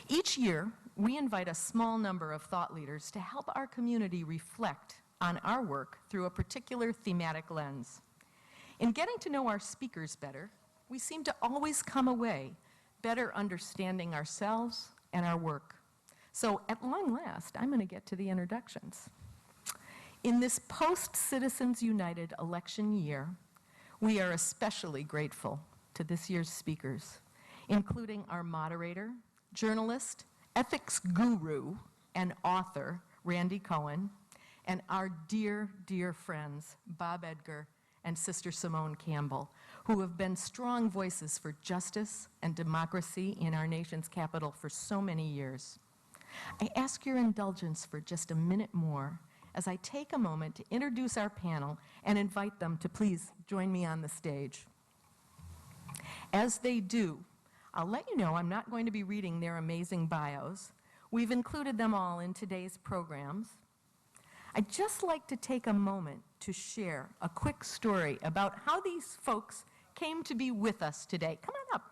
Each year, we invite a small number of thought leaders to help our community reflect on our work through a particular thematic lens. In getting to know our speakers better, we seem to always come away better understanding ourselves and our work. So at long last, I'm going to get to the introductions. In this post-Citizens United election year, we are especially grateful to this year's speakers, including our moderator, journalist, ethics guru, and author, Randy Cohen, and our dear, dear friends, Bob Edgar and Sister Simone Campbell, who have been strong voices for justice and democracy in our nation's capital for so many years. I ask your indulgence for just a minute more as I take a moment to introduce our panel and invite them to please join me on the stage. As they do, I'll let you know I'm not going to be reading their amazing bios. We've included them all in today's programs. I'd just like to take a moment to share a quick story about how these folks came to be with us today. Come on up.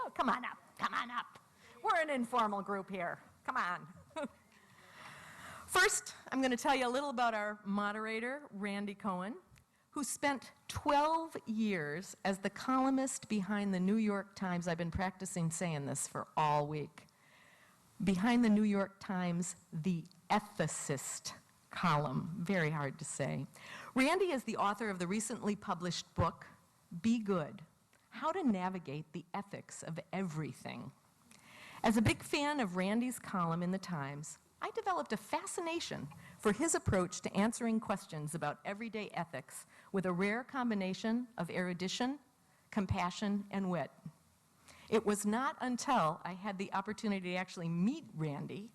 Oh, come on up. Come on up. We're an informal group here. Come on. First, I'm going to tell you a little about our moderator, Randy Cohen, who spent 12 years as the columnist behind the New York Times. I've been practicing saying this for all week. Behind the New York Times, the ethicist column. Very hard to say. Randy is the author of the recently published book, Be Good: How to Navigate the Ethics of Everything. As a big fan of Randy's column in the Times, I developed a fascination for his approach to answering questions about everyday ethics with a rare combination of erudition, compassion, and wit. It was not until I had the opportunity to actually meet Randy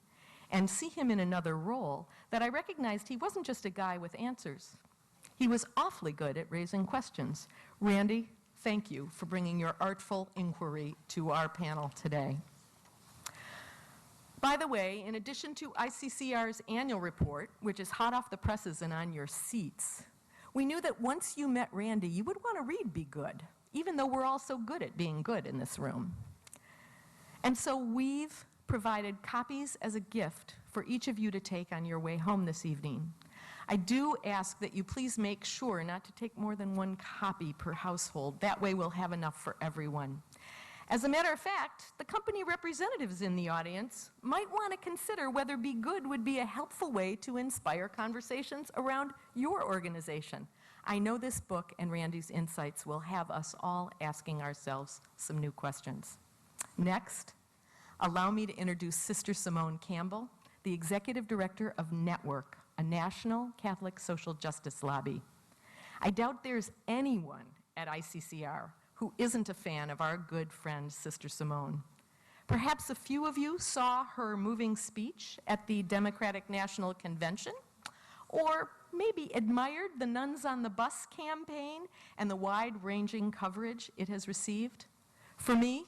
and see him in another role that I recognized he wasn't just a guy with answers. He was awfully good at raising questions. Randy, thank you for bringing your artful inquiry to our panel today. By the way, in addition to ICCR's annual report, which is hot off the presses and on your seats, we knew that once you met Randy, you would want to read Be Good, even though we're all so good at being good in this room. And so we've provided copies as a gift for each of you to take on your way home this evening. I do ask that you please make sure not to take more than one copy per household. That way we'll have enough for everyone. As a matter of fact, the company representatives in the audience might want to consider whether Be Good would be a helpful way to inspire conversations around your organization. I know this book and Randy's insights will have us all asking ourselves some new questions. Next, allow me to introduce Sister Simone Campbell, the Executive Director of Network, a national Catholic social justice lobby. I doubt there's anyone at ICCR who isn't a fan of our good friend, Sister Simone. Perhaps a few of you saw her moving speech at the Democratic National Convention, or maybe admired the Nuns on the Bus campaign and the wide-ranging coverage it has received. For me,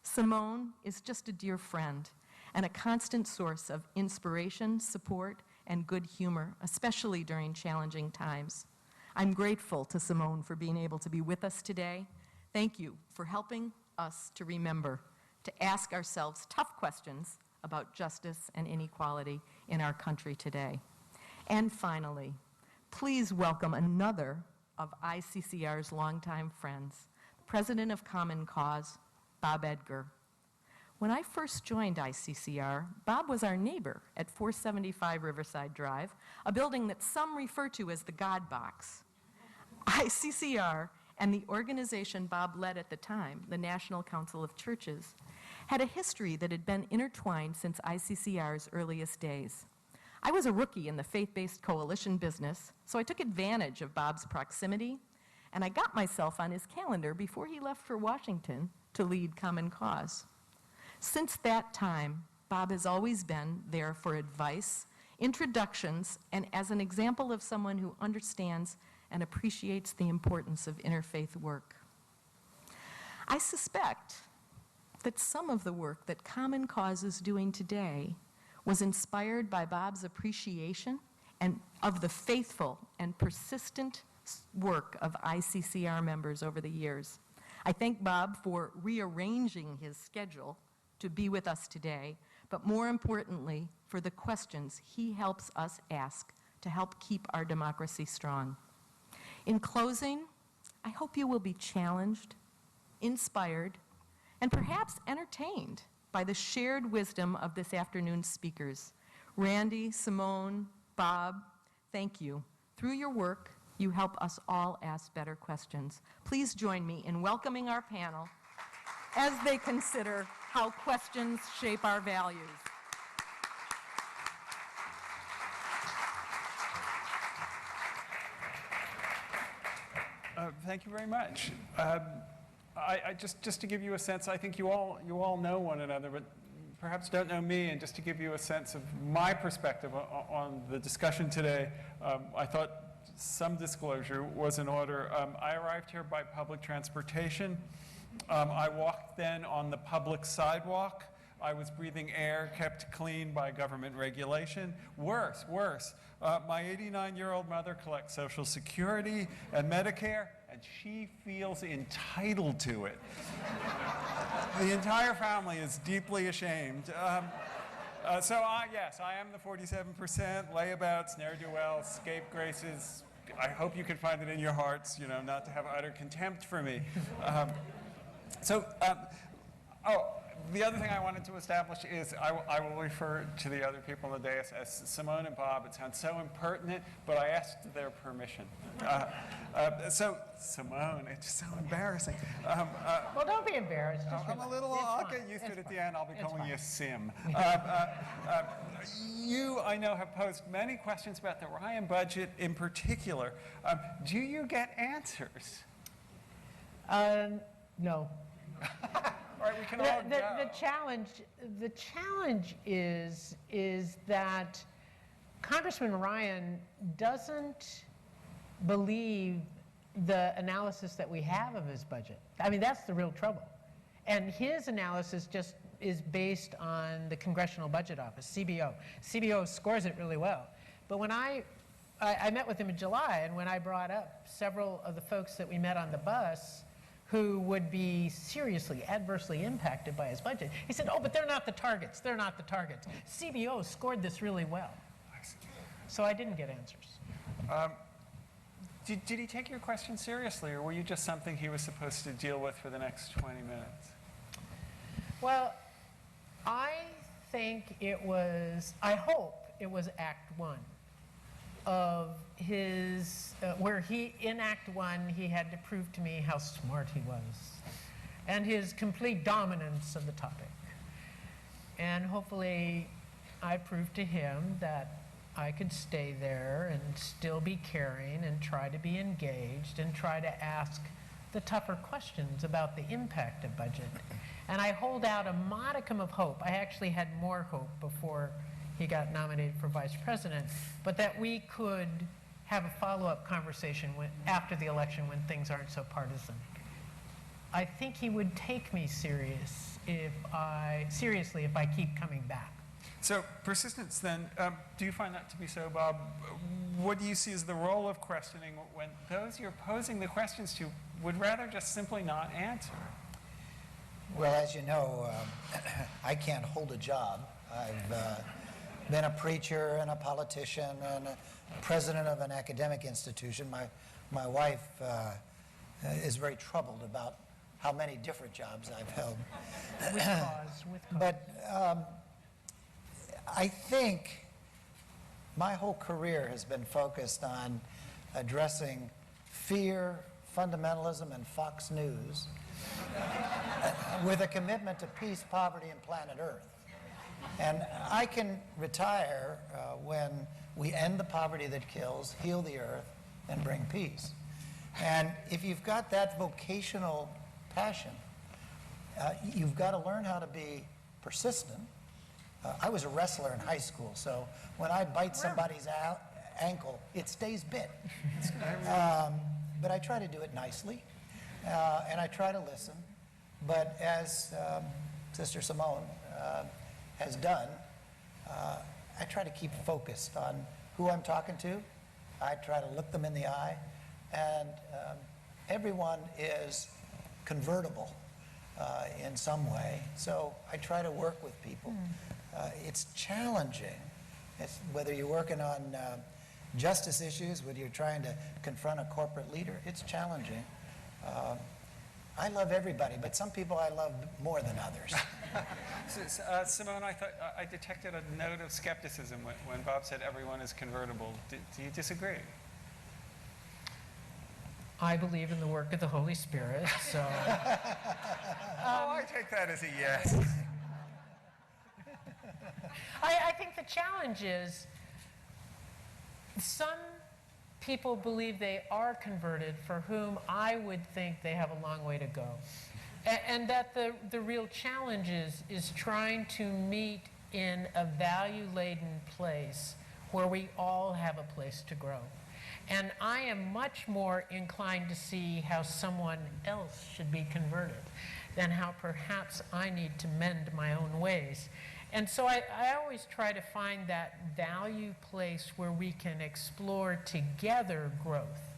Simone is just a dear friend and a constant source of inspiration, support, and good humor, especially during challenging times. I'm grateful to Simone for being able to be with us today. Thank you for helping us to remember to ask ourselves tough questions about justice and inequality in our country today. And finally, please welcome another of ICCR's longtime friends, the President of Common Cause, Bob Edgar. When I first joined ICCR, Bob was our neighbor at 475 Riverside Drive, a building that some refer to as the God Box. ICCR and the organization Bob led at the time, the National Council of Churches, had a history that had been intertwined since ICCR's earliest days. I was a rookie in the faith-based coalition business, so I took advantage of Bob's proximity, and I got myself on his calendar before he left for Washington to lead Common Cause. Since that time, Bob has always been there for advice, introductions, and as an example of someone who understands and appreciates the importance of interfaith work. I suspect that some of the work that Common Cause is doing today was inspired by Bob's appreciation and of the faithful and persistent work of ICCR members over the years. I thank Bob for rearranging his schedule to be with us today, but more importantly, for the questions he helps us ask to help keep our democracy strong. In closing, I hope you will be challenged, inspired, and perhaps entertained by the shared wisdom of this afternoon's speakers. Randy, Simone, Bob, thank you. Through your work, you help us all ask better questions. Please join me in welcoming our panel as they consider how questions shape our values. Thank you very much. Just to give you a sense, I think you all know one another, but perhaps don't know me, and just to give you a sense of my perspective on the discussion today, I thought some disclosure was in order. I arrived here by public transportation. I walked then on the public sidewalk. I was breathing air kept clean by government regulation. Worse. My 89-year-old mother collects Social Security and Medicare, and she feels entitled to it. The entire family is deeply ashamed. Yes, I am the 47%, layabouts, ne'er-do-wells, scapegraces. I hope you can find it in your hearts, not to have utter contempt for me. The other thing I wanted to establish is I will refer to the other people on the dais as Simone and Bob. It sounds so impertinent, but I asked their permission. Simone, it's just so embarrassing. Well, don't be embarrassed. I'll get used to it at the end. I'll be calling you Sim. You, I know, have posed many questions about the Ryan budget in particular. Do you get answers? No. All right, we can all go. The challenge is that Congressman Ryan doesn't believe the analysis that we have of his budget. I mean, that's the real trouble. And his analysis just is based on the Congressional Budget Office, CBO. CBO scores it really well. But when I met with him in July, and when I brought up several of the folks that we met on the bus who would be seriously adversely impacted by his budget, he said, oh, but they're not the targets. They're not the targets. CBO scored this really well. So I didn't get answers. Did he take your question seriously, or were you just something he was supposed to deal with for the next 20 minutes? Well, I hope it was Act 1 of his, where in Act 1, he had to prove to me how smart he was and his complete dominance of the topic. And hopefully I proved to him that I could stay there and still be caring and try to be engaged and try to ask the tougher questions about the impact of budget. And I hold out a modicum of hope. I actually had more hope before he got nominated for vice president, but that we could have a follow-up conversation after the election when things aren't so partisan. I think he would take me seriously if I keep coming back. So persistence then, do you find that to be so, Bob? What do you see as the role of questioning when those you're posing the questions to would rather just simply not answer? Well, as you know, I can't hold a job. I've been a preacher and a politician and a president of an academic institution. My wife is very troubled about how many different jobs I've held. With cause. But I think my whole career has been focused on addressing fear, fundamentalism, and Fox News with a commitment to peace, poverty, and planet Earth. And I can retire when we end the poverty that kills, heal the earth, and bring peace. And if you've got that vocational passion, you've got to learn how to be persistent. I was a wrestler in high school, so when I bite somebody's ankle, it stays bit. But I try to do it nicely, and I try to listen. But as Sister Simone has done, I try to keep focused on who I'm talking to. I try to look them in the eye, and everyone is convertible in some way. So I try to work with people. It's challenging. Whether you're working on justice issues, whether you're trying to confront a corporate leader, it's challenging. I love everybody, but some people I love more than others. Simone, I thought I detected a note of skepticism when Bob said everyone is convertible. Do you disagree? I believe in the work of the Holy Spirit, so I take that as a yes. I think the challenge is some people believe they are converted for whom I would think they have a long way to go. And that the real challenge is trying to meet in a value-laden place where we all have a place to grow. And I am much more inclined to see how someone else should be converted than how perhaps I need to mend my own ways. And so I always try to find that value place where we can explore together growth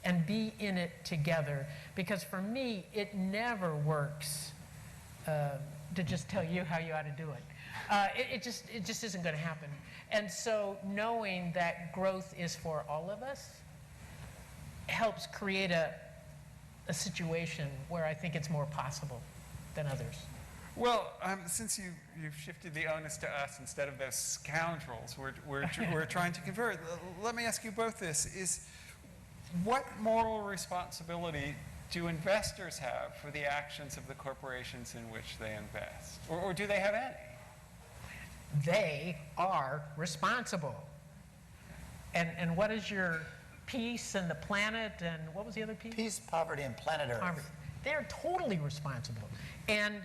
and be in it together. Because for me, it never works to just tell you how you ought to do it. It just isn't going to happen. And so knowing that growth is for all of us helps create a situation where I think it's more possible than others. Well, since you've shifted the onus to us instead of those scoundrels we're trying to convert, let me ask you both this. What moral responsibility do investors have for the actions of the corporations in which they invest? Or do they have any? They are responsible. And what is your peace and the planet and what was the other piece? Peace, poverty, and planet Earth. They're totally responsible. And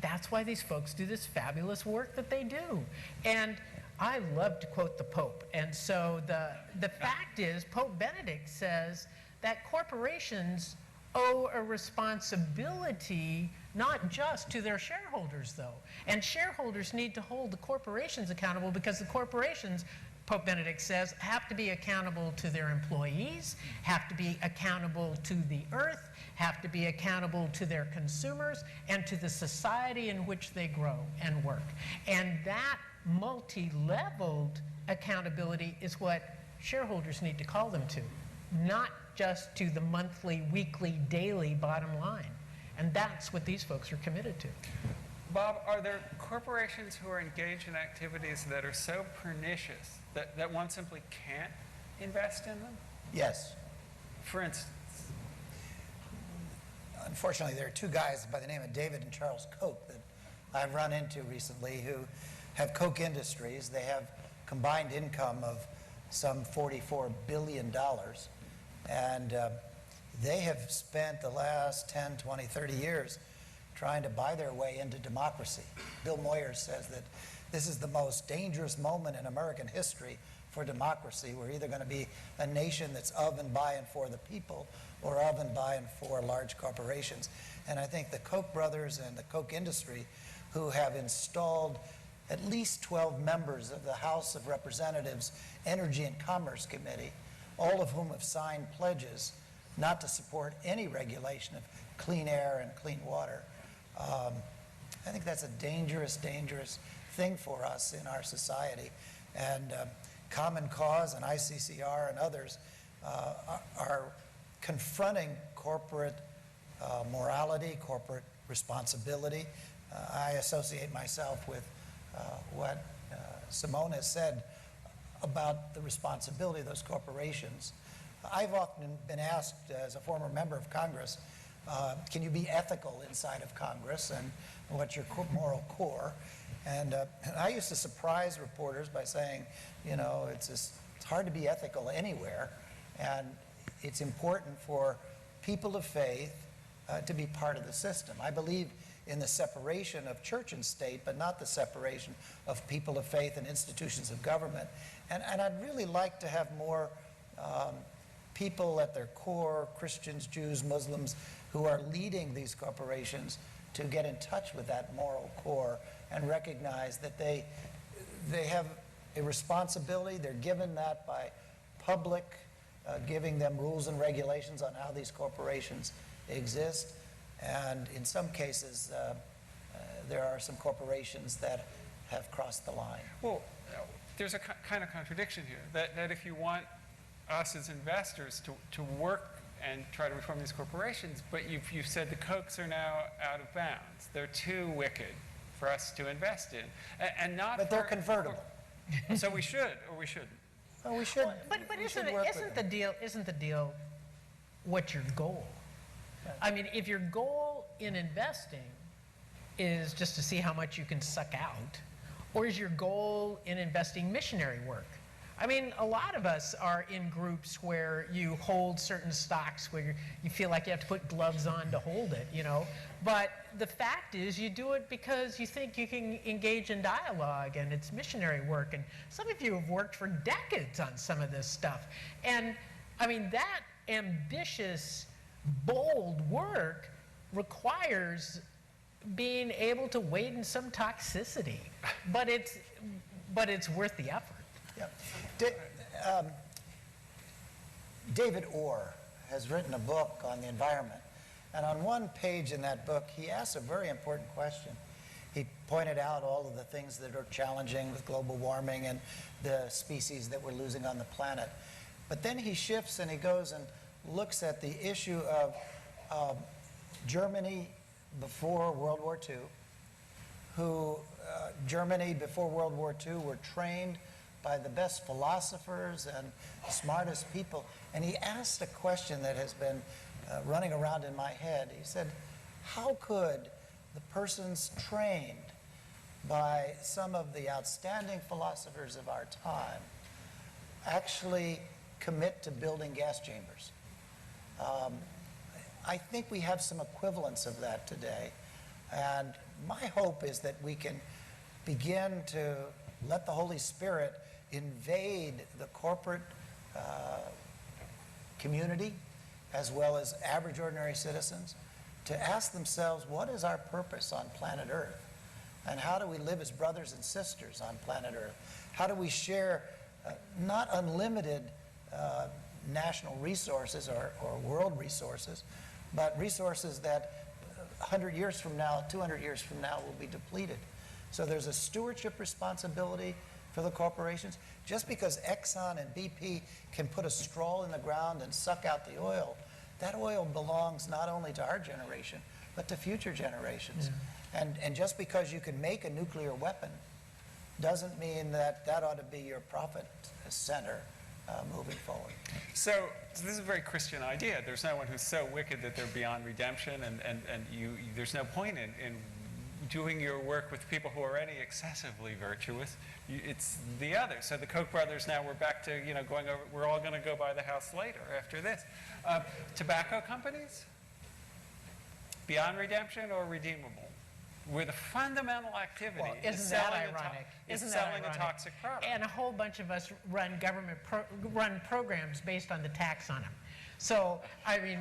that's why these folks do this fabulous work that they do. And I love to quote the Pope. And so the fact is, Pope Benedict says that corporations owe a responsibility not just to their shareholders, though. And shareholders need to hold the corporations accountable because the corporations, Pope Benedict says, have to be accountable to their employees, have to be accountable to the earth, have to be accountable to their consumers, and to the society in which they grow and work. And that multi-leveled accountability is what shareholders need to call them to, not just to the monthly, weekly, daily bottom line. And that's what these folks are committed to. Bob, are there corporations who are engaged in activities that are so pernicious that one simply can't invest in them? Yes. For instance? Unfortunately, there are two guys by the name of David and Charles Koch that I've run into recently who have Koch Industries. They have combined income of some $44 billion. And they have spent the last 10, 20, 30 years trying to buy their way into democracy. Bill Moyers says that this is the most dangerous moment in American history for democracy. We're either going to be a nation that's of and by and for the people or of and by and for large corporations. And I think the Koch brothers and the Koch industry, who have installed at least 12 members of the House of Representatives Energy and Commerce Committee, all of whom have signed pledges not to support any regulation of clean air and clean water. I think that's a dangerous, dangerous thing for us in our society. And Common Cause and ICCR and others are confronting corporate morality, corporate responsibility. I associate myself with what Simone has said about the responsibility of those corporations. I've often been asked, as a former member of Congress, can you be ethical inside of Congress, and what's your moral core? And I used to surprise reporters by saying, you know, it's hard to be ethical anywhere, and it's important for people of faith to be part of the system. I believe in the separation of church and state, but not the separation of people of faith and institutions of government. And I'd really like to have more people at their core, Christians, Jews, Muslims, who are leading these corporations to get in touch with that moral core and recognize that they have a responsibility. They're given that by public, giving them rules and regulations on how these corporations exist. And in some cases, there are some corporations that have crossed the line. Well, there's a kind of contradiction here, that if you want us as investors to work and try to reform these corporations, but you've said the Kochs are now out of bounds. They're too wicked for us to invest in. And not But they're convertible. So we should, or we shouldn't. Well, we should. But we isn't should work with isn't them. the deal what's your goal? I mean, if your goal in investing is just to see how much you can suck out, or is your goal in investing missionary work? I mean, a lot of us are in groups where you hold certain stocks where you feel like you have to put gloves on to hold it, you know. But the fact is you do it because you think you can engage in dialogue and it's missionary work. And some of you have worked for decades on some of this stuff. And I mean, that ambitious, bold work requires being able to wade in some toxicity. But it's worth the effort. Yeah. David Orr has written a book on the environment. And on one page in that book, he asks a very important question. He pointed out all of the things that are challenging with global warming and the species that we're losing on the planet. But then he shifts and he goes and looks at the issue of Germany before World War II, Germany before World War II were trained by the best philosophers and smartest people. And he asked a question that has been running around in my head. He said, how could the persons trained by some of the outstanding philosophers of our time actually commit to building gas chambers? I think we have some equivalents of that today. And my hope is that we can begin to let the Holy Spirit invade the corporate community as well as average ordinary citizens to ask themselves, what is our purpose on planet Earth? And how do we live as brothers and sisters on planet Earth? How do we share not unlimited national resources or world resources, but resources that 100 years from now, 200 years from now will be depleted? So there's a stewardship responsibility for the corporations. Just because Exxon and BP can put a straw in the ground and suck out the oil, that oil belongs not only to our generation, but to future generations. Yeah. And just because you can make a nuclear weapon doesn't mean that that ought to be your profit center moving forward. So this is a very Christian idea. There's no one who's so wicked that they're beyond redemption, and there's no point in doing your work with people who are already excessively virtuous. It's the other. So the Koch brothers, now we're back to, going over, we're all going to go buy the house later after this. Tobacco companies, beyond redemption or redeemable? Where the fundamental activity well, is isn't that selling, ironic? selling a toxic product. And a whole bunch of us run run programs based on the tax on them. So, I mean,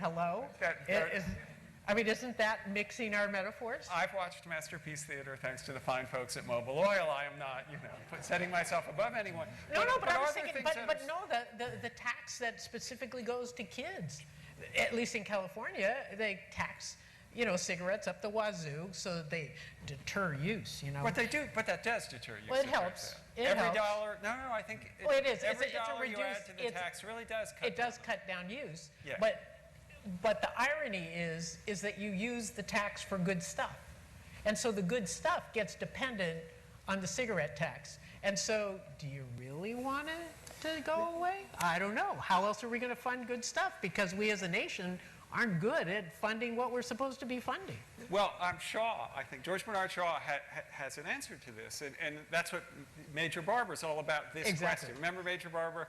hello? Isn't that mixing our metaphors? I've watched Masterpiece Theater thanks to the fine folks at Mobil Oil. I am not, setting myself above anyone. No, but I was thinking, the tax that specifically goes to kids, at least in California, they tax, cigarettes up the wazoo so that they deter use, But they do, but that does deter use. Well, it helps. Every dollar, no, I think it is. Every it's dollar a reduced, you add to the tax really does cut It does cut down use. Yeah. But the irony is that you use the tax for good stuff. And so the good stuff gets dependent on the cigarette tax. And so do you really want it to go away? I don't know. How else are we going to fund good stuff? Because we as a nation aren't good at funding what we're supposed to be funding. Well, I think George Bernard Shaw has an answer to this, and that's what Major Barber's all about, this question. Remember Major Barber?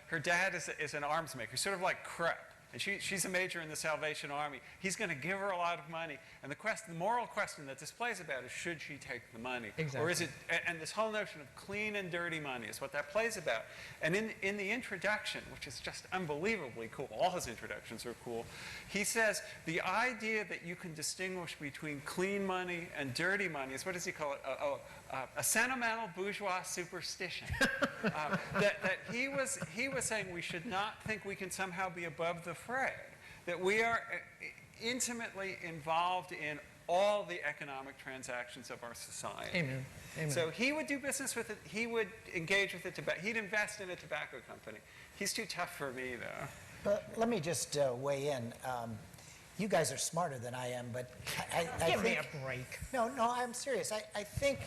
Her dad is an arms maker, sort of like Krupp. And she's a major in the Salvation Army. He's going to give her a lot of money. And the moral question that this plays about is, should she take the money? Exactly. Or is it, and this whole notion of clean and dirty money is what that plays about. And in the introduction, which is just unbelievably cool, all his introductions are cool, he says the idea that you can distinguish between clean money and dirty money is, what does he call it? A sentimental bourgeois superstition. That he was saying we should not think we can somehow be above the fray, that we are intimately involved in all the economic transactions of our society. Amen. Amen. So he would do business with it. He would engage with he'd invest in a tobacco company. He's too tough for me, though. But let me just weigh in. You guys are smarter than I am, but I Give me think... a break. No, I'm serious. I think,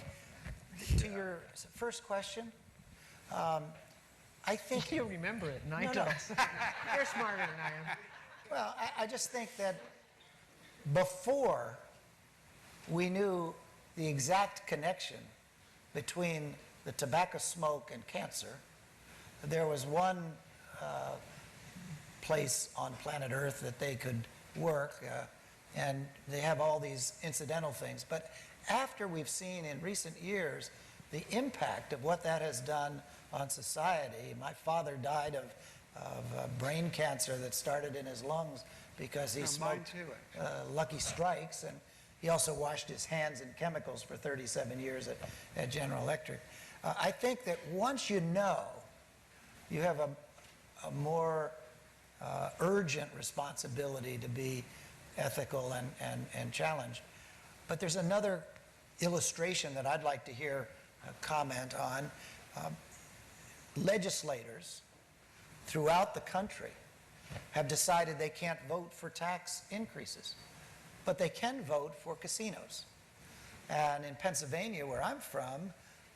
to your first question, I think... You remember it, and I No, no. don't. You're smarter than I am. Well, I just think that before we knew the exact connection between the tobacco smoke and cancer, there was one place on planet Earth that they could work, and they have all these incidental things. But after we've seen in recent years the impact of what that has done on society, my father died of brain cancer that started in his lungs because he Mine smoked too, Lucky Strikes, and he also washed his hands in chemicals for 37 years at General Electric. I think that once you know, you have a more urgent responsibility to be ethical and challenged. But there's another illustration that I'd like to hear a comment on. Legislators throughout the country have decided they can't vote for tax increases, but they can vote for casinos. And in Pennsylvania, where I'm from,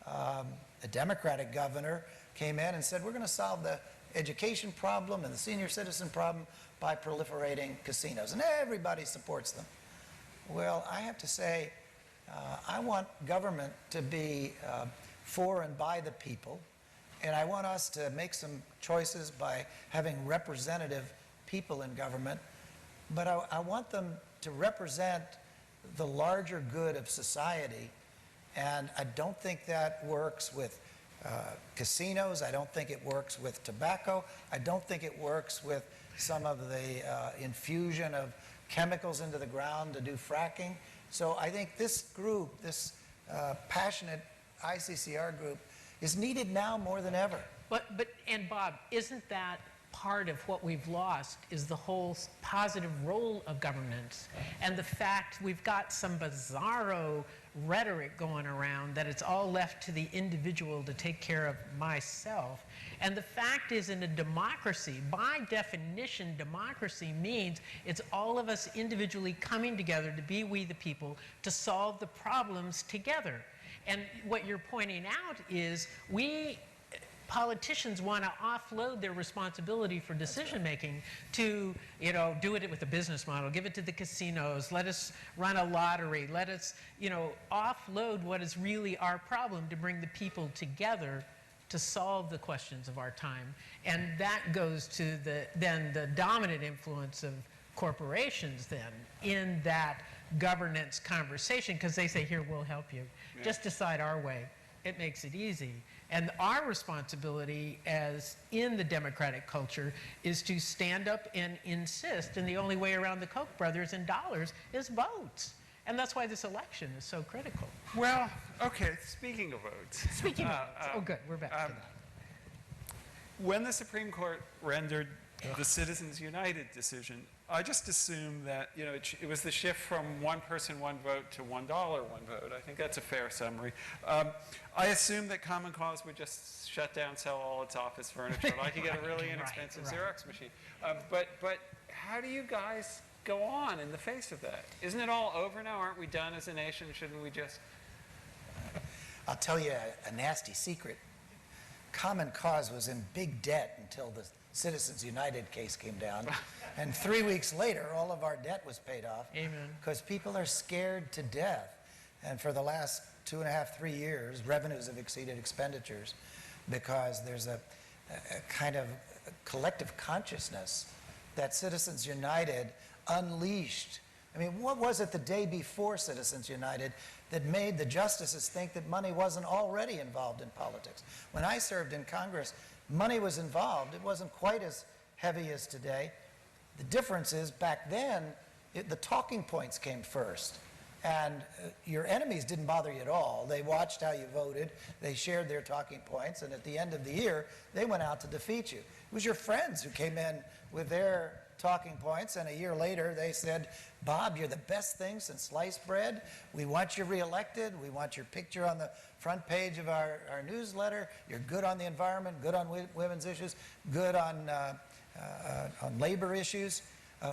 a Democratic governor came in and said, we're going to solve the education problem and the senior citizen problem by proliferating casinos. And everybody supports them. Well, I have to say, I want government to be for and by the people. And I want us to make some choices by having representative people in government. But I want them to represent the larger good of society. And I don't think that works with casinos. I don't think it works with tobacco. I don't think it works with some of the infusion of chemicals into the ground to do fracking. So I think this group, this passionate ICCR group, is needed now more than ever. And Bob, isn't that part of what we've lost is the whole positive role of governance and the fact we've got some bizarro rhetoric going around that it's all left to the individual to take care of myself. And the fact is, in a democracy, by definition, democracy means it's all of us individually coming together to be we the people to solve the problems together. And what you're pointing out is politicians want to offload their responsibility for decision making to, do it with a business model, give it to the casinos, let us run a lottery, let us, offload what is really our problem to bring the people together to solve the questions of our time. And that goes to the dominant influence of corporations then in that governance conversation, because they say, here, we'll help you. Yeah. Just decide our way. It makes it easy. And our responsibility as in the democratic culture is to stand up and insist, and the only way around the Koch brothers and dollars is votes. And that's why this election is so critical. Well, okay, speaking of votes. Speaking of votes. Oh, good, we're back to that. When the Supreme Court rendered the Citizens United decision, I just assumed that it was the shift from one person, one vote to $1, one vote. I think that's a fair summary. I assumed that Common Cause would just shut down, sell all its office furniture, and I could get a really inexpensive Xerox machine. But how do you guys go on in the face of that? Isn't it all over now? Aren't we done as a nation? Shouldn't we just... I'll tell you a nasty secret. Common Cause was in big debt until the Citizens United case came down. And 3 weeks later, all of our debt was paid off. Amen. Because people are scared to death. And for the last 2.5, 3 years, revenues have exceeded expenditures because there's a kind of collective consciousness that Citizens United unleashed. I mean, what was it the day before Citizens United that made the justices think that money wasn't already involved in politics? When I served in Congress, money was involved. It wasn't quite as heavy as today. The difference is back then, the talking points came first. And your enemies didn't bother you at all. They watched how you voted. They shared their talking points. And at the end of the year, they went out to defeat you. It was your friends who came in with their talking points, and a year later they said, Bob, you're the best thing since sliced bread. We want you reelected. We want your picture on the front page of our newsletter. You're good on the environment, good on women's issues, good on labor issues.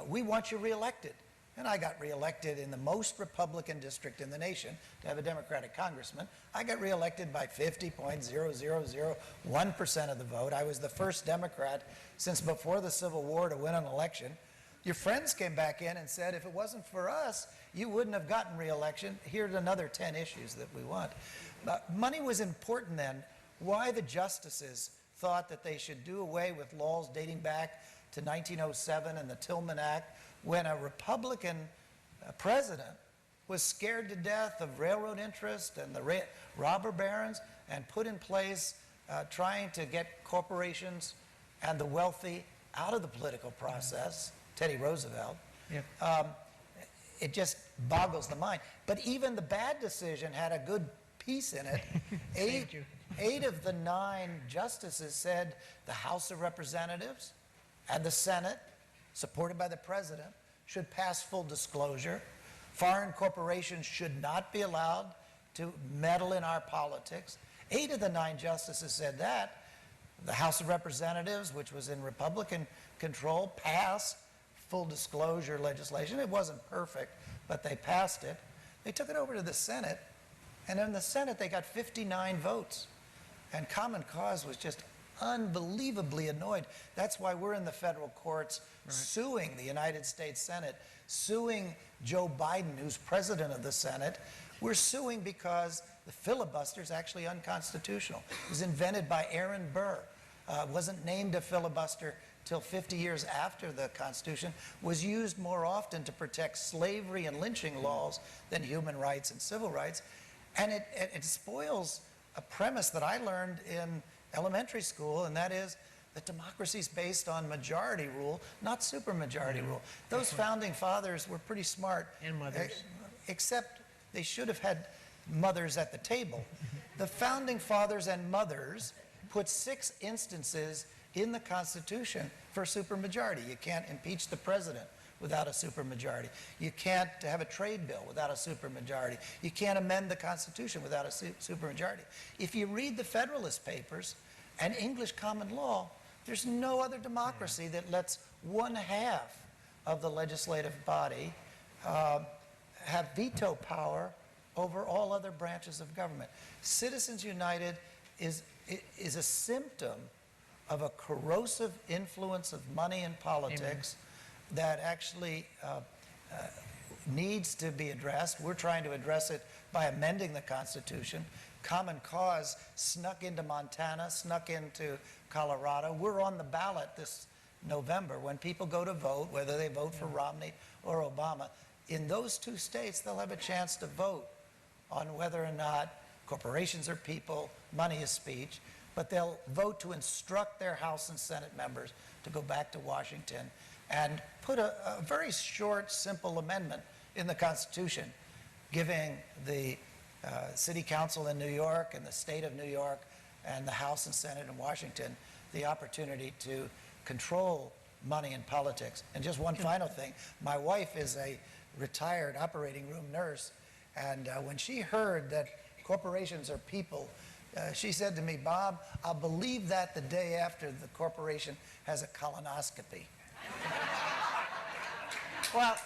We want you reelected. And I got reelected in the most Republican district in the nation to have a Democratic congressman. I got reelected by 50.0001% of the vote. I was the first Democrat since before the Civil War to win an election. Your friends came back in and said, if it wasn't for us, you wouldn't have gotten reelection. Here's another 10 issues that we want. Money was important then. Why the justices thought that they should do away with laws dating back to 1907 and the Tillman Act, when a Republican president was scared to death of railroad interest and the robber barons, and put in place trying to get corporations and the wealthy out of the political process, Teddy Roosevelt. Yep. It just boggles the mind. But even the bad decision had a good piece in it. Eight of the 9 justices said the House of Representatives and the Senate, supported by the president, should pass full disclosure. Foreign corporations should not be allowed to meddle in our politics. 8 of the 9 justices said that. The House of Representatives, which was in Republican control, passed full disclosure legislation. It wasn't perfect, but they passed it. They took it over to the Senate, and in the Senate they got 59 votes. And Common Cause was just unbelievably annoyed. That's why we're in the federal courts suing the United States Senate, suing Joe Biden, who's president of the Senate. We're suing because the filibuster is actually unconstitutional. It was invented by Aaron Burr. Wasn't named a filibuster till 50 years after the Constitution, was used more often to protect slavery and lynching laws than human rights and civil rights. And it spoils a premise that I learned in elementary school, and that is that democracy is based on majority rule, not supermajority rule. Those founding fathers were pretty smart. And mothers. Except they should have had mothers at the table. The founding fathers and mothers put 6 instances in the Constitution for supermajority. You can't impeach the president without a supermajority. You can't have a trade bill without a supermajority. You can't amend the Constitution without a supermajority. If you read the Federalist Papers and English common law, there's no other democracy that lets 1/2 of the legislative body have veto power over all other branches of government. Citizens United is a symptom of a corrosive influence of money in politics that actually needs to be addressed. We're trying to address it by amending the Constitution. Common Cause snuck into Montana, snuck into Colorado. We're on the ballot this November. When people go to vote, whether they vote for Romney or Obama, in those 2 states, they'll have a chance to vote on whether or not corporations are people, money is speech, but they'll vote to instruct their House and Senate members to go back to Washington and put a very short, simple amendment in the Constitution, giving the City Council in New York and the State of New York and the House and Senate in Washington the opportunity to control money in politics. And just one final thing, my wife is a retired operating room nurse, and when she heard that corporations are people, she said to me, Bob, I'll believe that the day after the corporation has a colonoscopy. Well,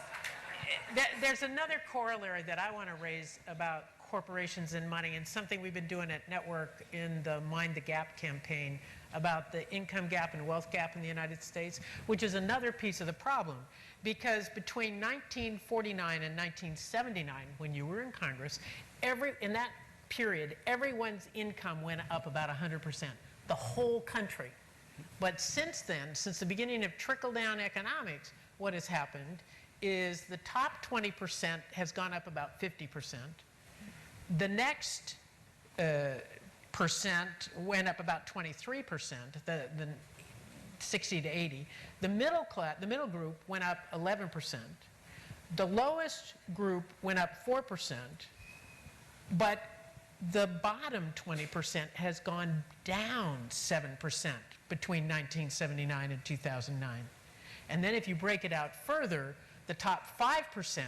there's another corollary that I want to raise about corporations and money, and something we've been doing at Network in the Mind the Gap campaign about the income gap and wealth gap in the United States, which is another piece of the problem. Because between 1949 and 1979, when you were in Congress, in that period, everyone's income went up about 100%, the whole country. But since then, since the beginning of trickle-down economics, what has happened is the top 20% has gone up about 50%. The next percent went up about 23%, the 60 to 80. The middle group went up 11%. The lowest group went up 4%, but the bottom 20% has gone down 7% between 1979 and 2009. And then if you break it out further, the top 5%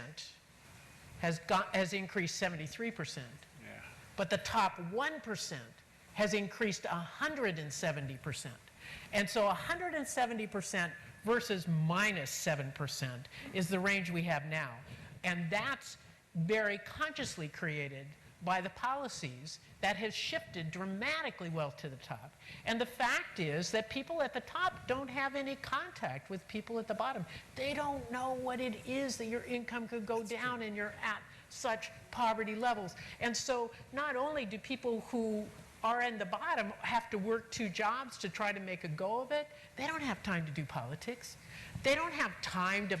has increased 73%. Yeah. But the top 1% has increased 170%. And so 170% versus minus 7% is the range we have now. And that's very consciously created by the policies that has shifted dramatically well to the top. And the fact is that people at the top don't have any contact with people at the bottom. They don't know what it is that your income could go down and you're at such poverty levels. And so not only do people who are in the bottom have to work 2 jobs to try to make a go of it, they don't have time to do politics. They don't have time to,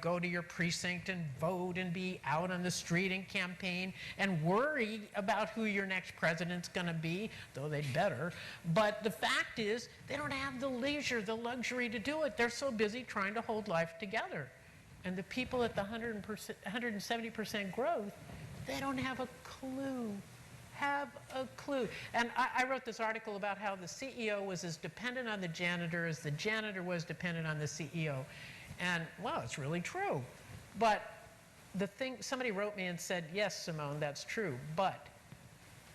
go to your precinct and vote and be out on the street and campaign and worry about who your next president's going to be, though they'd better. But the fact is, they don't have the leisure, the luxury to do it. They're so busy trying to hold life together. And the people at the 170% growth, they don't have a clue. And I wrote this article about how the CEO was as dependent on the janitor as the janitor was dependent on the CEO. And, well, it's really true. But somebody wrote me and said, yes, Simone, that's true. But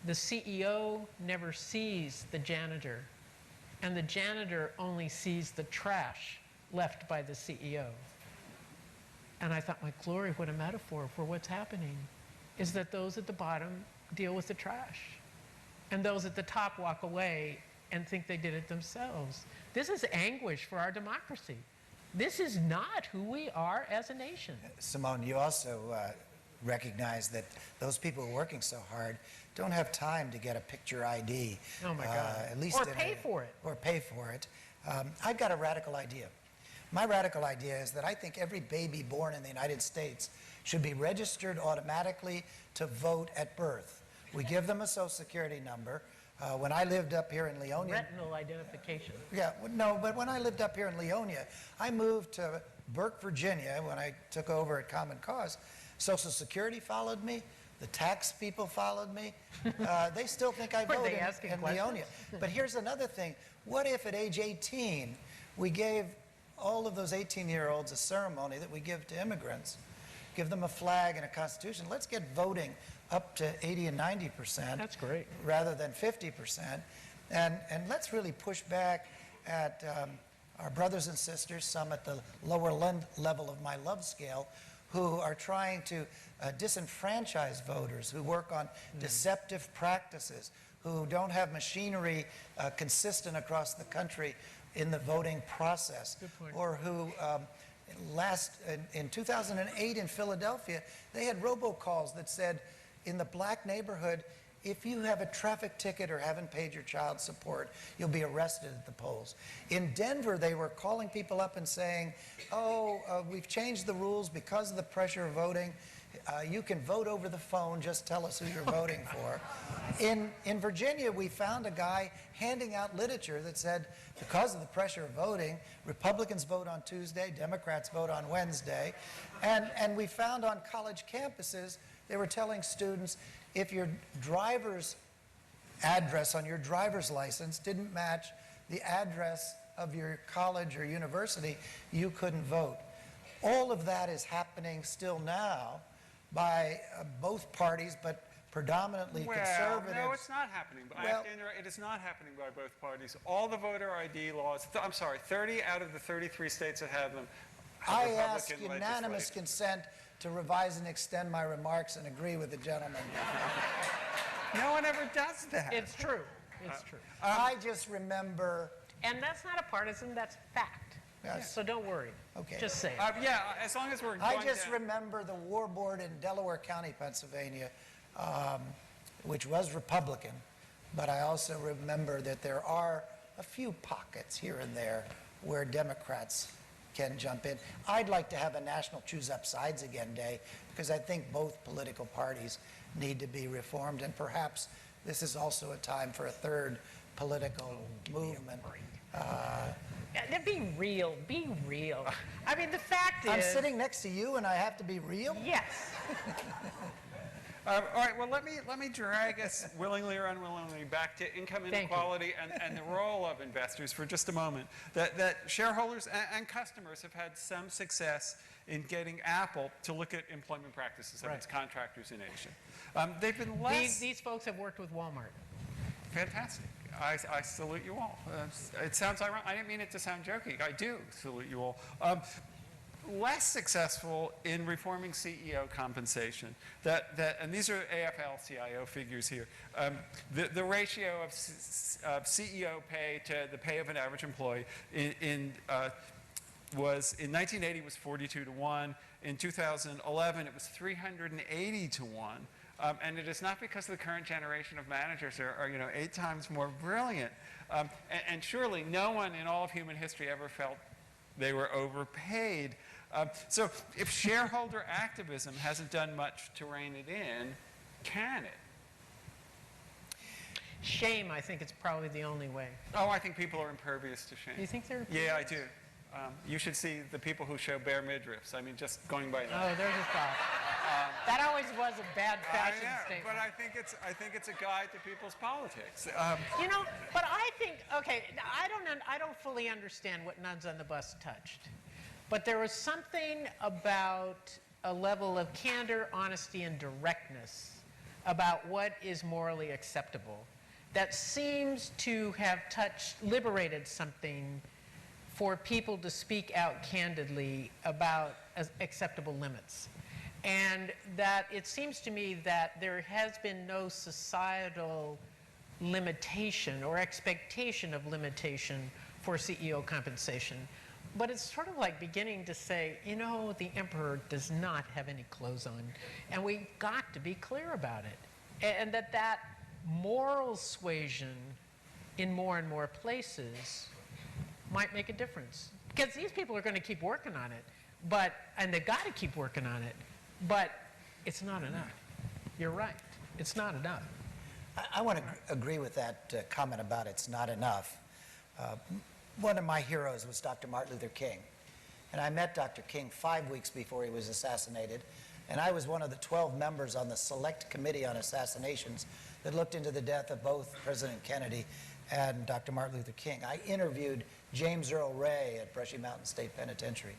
the CEO never sees the janitor. And the janitor only sees the trash left by the CEO. And I thought, my glory, what a metaphor for what's happening is that those at the bottom deal with the trash. And those at the top walk away and think they did it themselves. This is anguish for our democracy. This is not who we are as a nation. Simone, you also recognize that those people who are working so hard don't have time to get a picture ID. Oh my God. At least Or pay for it. Or pay for it. I've got a radical idea. My radical idea is that I think every baby born in the United States should be registered automatically to vote at birth. We give them a Social Security number. When I lived up here in Leonia... Retinal identification. Yeah, no, but when I lived up here in Leonia, I moved to Burke, Virginia, when I took over at Common Cause. Social Security followed me. The tax people followed me. They still think I Were voted they asking in questions? Leonia. But here's another thing. What if at age 18, we gave all of those 18-year-olds a ceremony that we give to immigrants? Give them a flag and a constitution. Let's get voting up to 80 and 90%. That's great. Rather than 50%. And let's really push back at our brothers and sisters, some at the lower level of my love scale, who are trying to disenfranchise voters, who work on deceptive practices, who don't have machinery consistent across the country in the voting process. Good point. Or who in 2008 in Philadelphia, they had robocalls that said, in the black neighborhood, if you have a traffic ticket or haven't paid your child support, you'll be arrested at the polls. In Denver, they were calling people up and saying, we've changed the rules because of the pressure of voting. You can vote over the phone, just tell us who you're voting for. In Virginia, we found a guy handing out literature that said, because of the pressure of voting, Republicans vote on Tuesday, Democrats vote on Wednesday. And we found on college campuses, they were telling students, if your driver's address on your driver's license didn't match the address of your college or university, you couldn't vote. All of that is happening still now by both parties, but predominantly conservatives. No, it's not happening. I have to interrupt. It is not happening by both parties. All the voter ID laws, 30 out of the 33 states that have them have I Republican ask unanimous legislation. consent to revise and extend my remarks and agree with the gentleman. No one ever does that. It's true. It's true. I just remember... And that's not a partisan, that's fact. Yes. So don't worry. Okay. Just say it. Yeah, as long as we're I going just down. remember the war board in Delaware County, Pennsylvania, which was Republican, but I also remember that there are a few pockets here and there where Democrats can jump in. I'd like to have a national choose up sides again day, because I think both political parties need to be reformed, and perhaps this is also a time for a third political movement. Be real. Be real. I mean, the fact is... I'm sitting next to you and I have to be real? Yes. All right, well, let me drag us willingly or unwillingly back to income Thank you. inequality and the role of investors for just a moment. That shareholders and customers have had some success in getting Apple to look at employment practices of its contractors in Asia. They've been less... These folks have worked with Walmart. Fantastic. I salute you all. It sounds ironic. I didn't mean it to sound joking. I do salute you all. Less successful in reforming CEO compensation. And these are AFL-CIO figures here. The ratio of CEO pay to the pay of an average employee was in 1980 was 42 to 1. In 2011, it was 380 to 1. And it is not because the current generation of managers are 8 times more brilliant. And surely no one in all of human history ever felt they were overpaid. So if shareholder activism hasn't done much to rein it in, can it? Shame, I think it's probably the only way. Oh, I think people are impervious to shame. Do you think they're? Yeah, I do. You should see the people who show bare midriffs. I mean, just going by that. Oh, there's a thought. That always was a bad fashion statement. But I think it's a guide to people's politics. But I think, okay, I don't fully understand what Nuns on the Bus touched. But there was something about a level of candor, honesty, and directness about what is morally acceptable that seems to have liberated something for people to speak out candidly about acceptable limits. And that it seems to me that there has been no societal limitation or expectation of limitation for CEO compensation. But it's sort of like beginning to say, the emperor does not have any clothes on, and we've got to be clear about it. And that moral suasion in more and more places might make a difference. Because these people are going to keep working on it, and they've got to keep working on it, but it's not enough. You're right. It's not enough. I want to agree with that comment about it's not enough. One of my heroes was Dr. Martin Luther King. And I met Dr. King 5 weeks before he was assassinated. And I was one of the 12 members on the Select Committee on Assassinations that looked into the death of both President Kennedy and Dr. Martin Luther King. I interviewed James Earl Ray at Brushy Mountain State Penitentiary.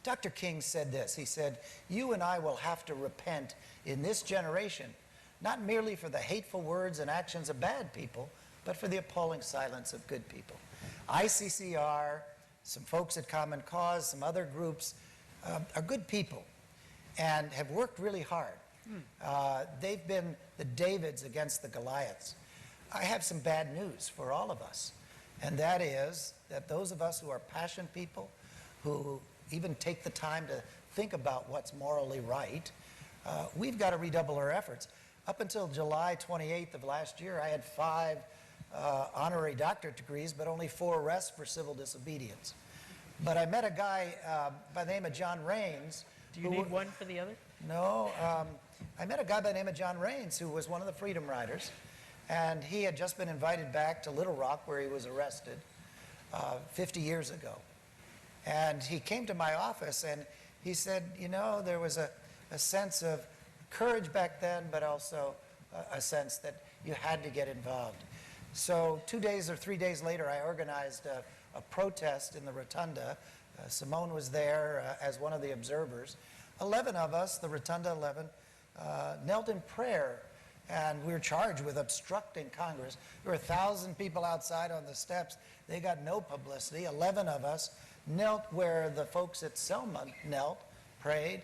Dr. King said this. He said, "You and I will have to repent in this generation, not merely for the hateful words and actions of bad people, but for the appalling silence of good people." ICCR, some folks at Common Cause, some other groups are good people and have worked really hard. They've been the Davids against the Goliaths. I have some bad news for all of us, and that is that those of us who are passion people, who even take the time to think about what's morally right, we've got to redouble our efforts. Up until July 28th of last year, I had 5 honorary doctorate degrees, but only 4 arrests for civil disobedience. But I met a guy by the name of John Raines. Do you need one for the other? No. I met a guy by the name of John Raines, who was one of the Freedom Riders, and he had just been invited back to Little Rock, where he was arrested 50 years ago. And he came to my office, and he said, there was a sense of courage back then, but also a sense that you had to get involved. So 2 days or 3 days later, I organized a protest in the Rotunda. Simone was there as one of the observers. 11 of us, the Rotunda 11, knelt in prayer, and we were charged with obstructing Congress. There were 1,000 people outside on the steps. They got no publicity. 11 of us knelt where the folks at Selma knelt, prayed,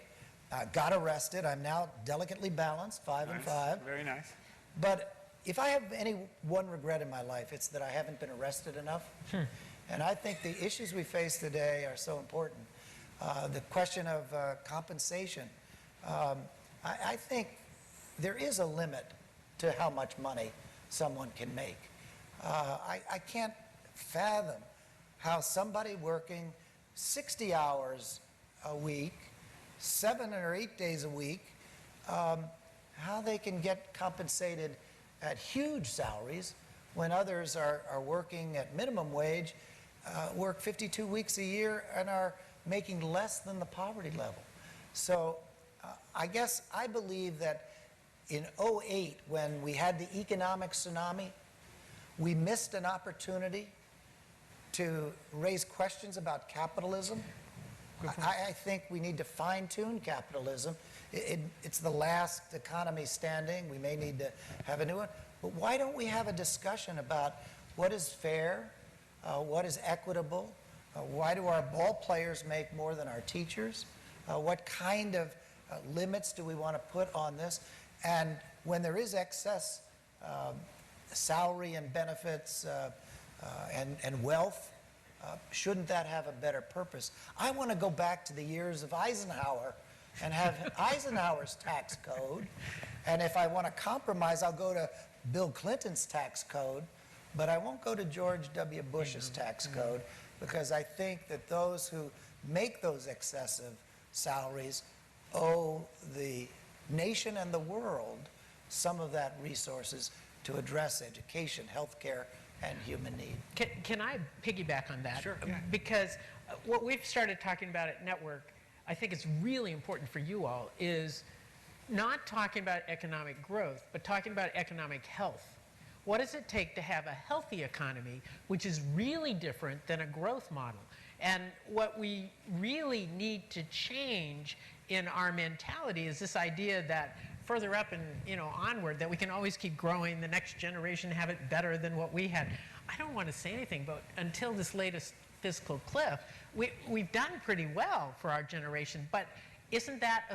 got arrested. I'm now delicately balanced, 5 and 5. Very nice. But if I have any one regret in my life, it's that I haven't been arrested enough. And I think the issues we face today are so important. The question of compensation. I think there is a limit to how much money someone can make. I can't fathom how somebody working 60 hours a week, 7 or 8 days a week, how they can get compensated at huge salaries when others are working at minimum wage, work 52 weeks a year, and are making less than the poverty level. So I guess I believe that in '08, when we had the economic tsunami, we missed an opportunity to raise questions about capitalism. I think we need to fine-tune capitalism. It's the last economy standing. We may need to have a new one. But why don't we have a discussion about what is fair, what is equitable, why do our ball players make more than our teachers, what kind of limits do we want to put on this? And when there is excess salary and benefits and wealth, shouldn't that have a better purpose? I want to go back to the years of Eisenhower and have Eisenhower's tax code. And if I want to compromise, I'll go to Bill Clinton's tax code, but I won't go to George W. Bush's tax code, because I think that those who make those excessive salaries owe the nation and the world some of that resources to address education, healthcare, and human need. Can I piggyback on that? Sure. Because what we've started talking about at Network, I think it's really important for you all, is not talking about economic growth, but talking about economic health. What does it take to have a healthy economy, which is really different than a growth model? And what we really need to change in our mentality is this idea that further up and onward, that we can always keep growing, the next generation have it better than what we had. I don't want to say anything, but until this latest fiscal cliff, we've done pretty well for our generation. But isn't that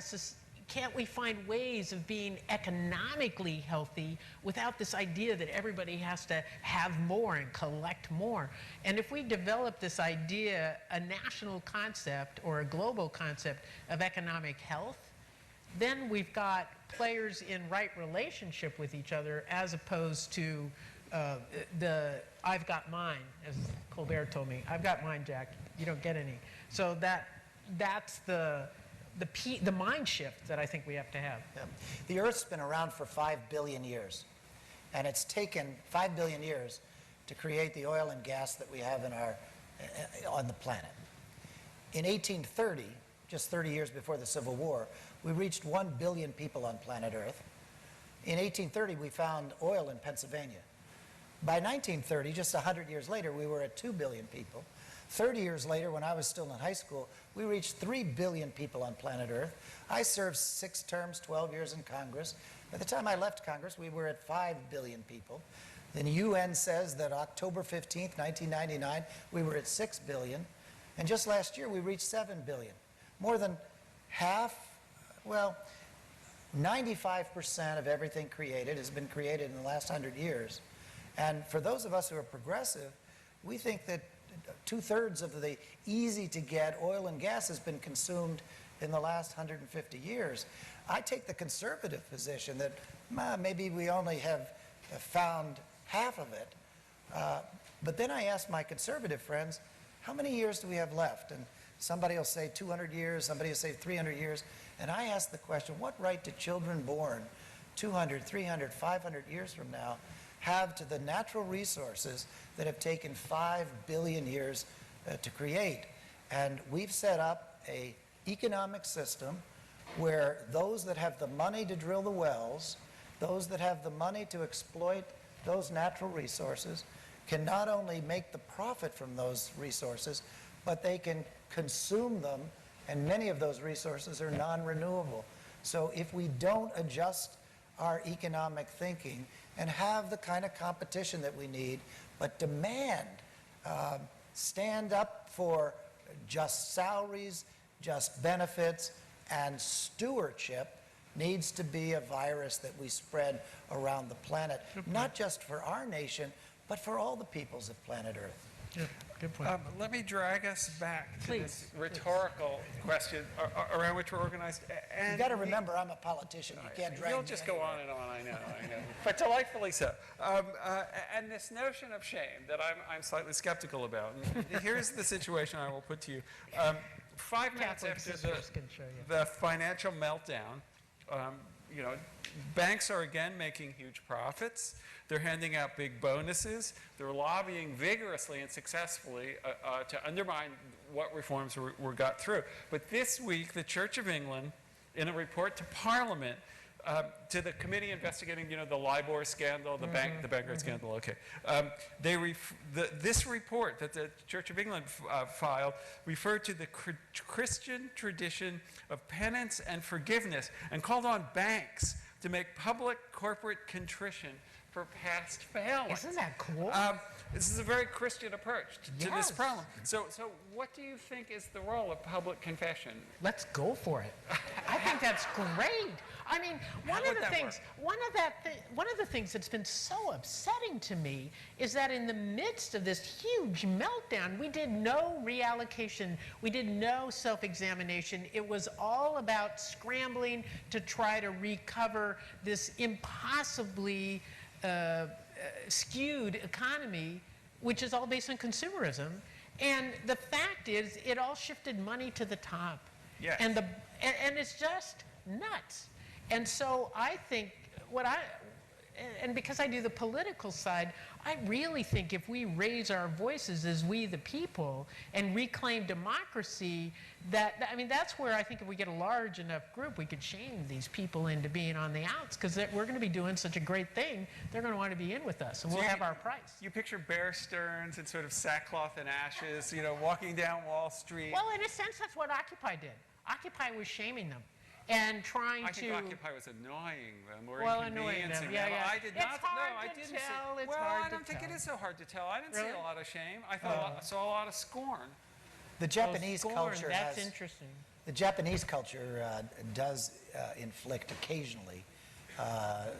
can't we find ways of being economically healthy without this idea that everybody has to have more and collect more? And if we develop this idea, a national concept or a global concept of economic health, then we've got players in right relationship with each other, as opposed to the I've got mine, as Colbert told me. I've got mine, Jack. You don't get any. So that's the mind shift that I think we have to have. Yeah. The Earth's been around for 5 billion years, and it's taken 5 billion years to create the oil and gas that we have on the planet. In 1830, just 30 years before the Civil War, we reached 1 billion people on planet Earth. In 1830, we found oil in Pennsylvania. By 1930, just 100 years later, we were at 2 billion people. 30 years later, when I was still in high school, we reached 3 billion people on planet Earth. I served 6 terms, 12 years in Congress. By the time I left Congress, we were at 5 billion people. The UN says that October 15th, 1999, we were at 6 billion. And just last year, we reached 7 billion. More than half, 95% of everything created has been created in the last 100 years. And for those of us who are progressive, we think that 2/3 of the easy-to-get oil and gas has been consumed in the last 150 years. I take the conservative position that maybe we only have found half of it. But then I ask my conservative friends, how many years do we have left? And somebody will say 200 years, somebody will say 300 years. And I ask the question, what right do children born 200, 300, 500 years from now have to the natural resources that have taken 5 billion years to create? And we've set up an economic system where those that have the money to drill the wells, those that have the money to exploit those natural resources, can not only make the profit from those resources, but they can consume them, and many of those resources are non-renewable. So if we don't adjust our economic thinking and have the kind of competition that we need, but demand, stand up for just salaries, just benefits, and stewardship, needs to be a virus that we spread around the planet, not just for our nation, but for all the peoples of planet Earth. Yeah, good point. Let me drag us back to this rhetorical question around which we're organized. And You got to remember, I'm a politician. You can't drag You'll me just go anywhere. on and on, I know. But delightfully so. And this notion of shame that I'm slightly skeptical about. And here's the situation I will put to you. 5 minutes Catholic after sisters can show you. the financial meltdown, banks are again making huge profits. They're handing out big bonuses. They're lobbying vigorously and successfully to undermine what reforms were got through. But this week, the Church of England in a report to Parliament, to the committee investigating, the LIBOR scandal, the Vanguard scandal, okay. This report that the Church of England filed referred to the Christian tradition of penance and forgiveness and called on banks to make public corporate contrition for past failings. Isn't that cool? This is a very Christian approach to this Yes. problem. So what do you think is the role of public confession? Let's go for it. I think that's great. I mean, one of the things that's been so upsetting to me is that in the midst of this huge meltdown, we did no reallocation, we did no self-examination. It was all about scrambling to try to recover this impossibly skewed economy, which is all based on consumerism. And the fact is, it all shifted money to the top. Yes. And it's just nuts. And so I think and because I do the political side, I really think if we raise our voices as we the people and reclaim democracy, that's where I think if we get a large enough group, we could shame these people into being on the outs, because we're going to be doing such a great thing, they're going to want to be in with us, and we'll have our price. You picture Bear Stearns in sort of sackcloth and ashes, walking down Wall Street. Well, in a sense, that's what Occupy did. Occupy was shaming them and trying I to... think Occupy was annoying them or annoying them, inconveniencing yeah, them. yeah. I did It's not. hard No, I to didn't tell, see. it's Well, hard I to don't think tell. it is so hard to tell. I didn't Really? see a lot of shame. I saw a lot of scorn. The Japanese scorn, culture that's has, interesting. the Japanese culture does inflict occasionally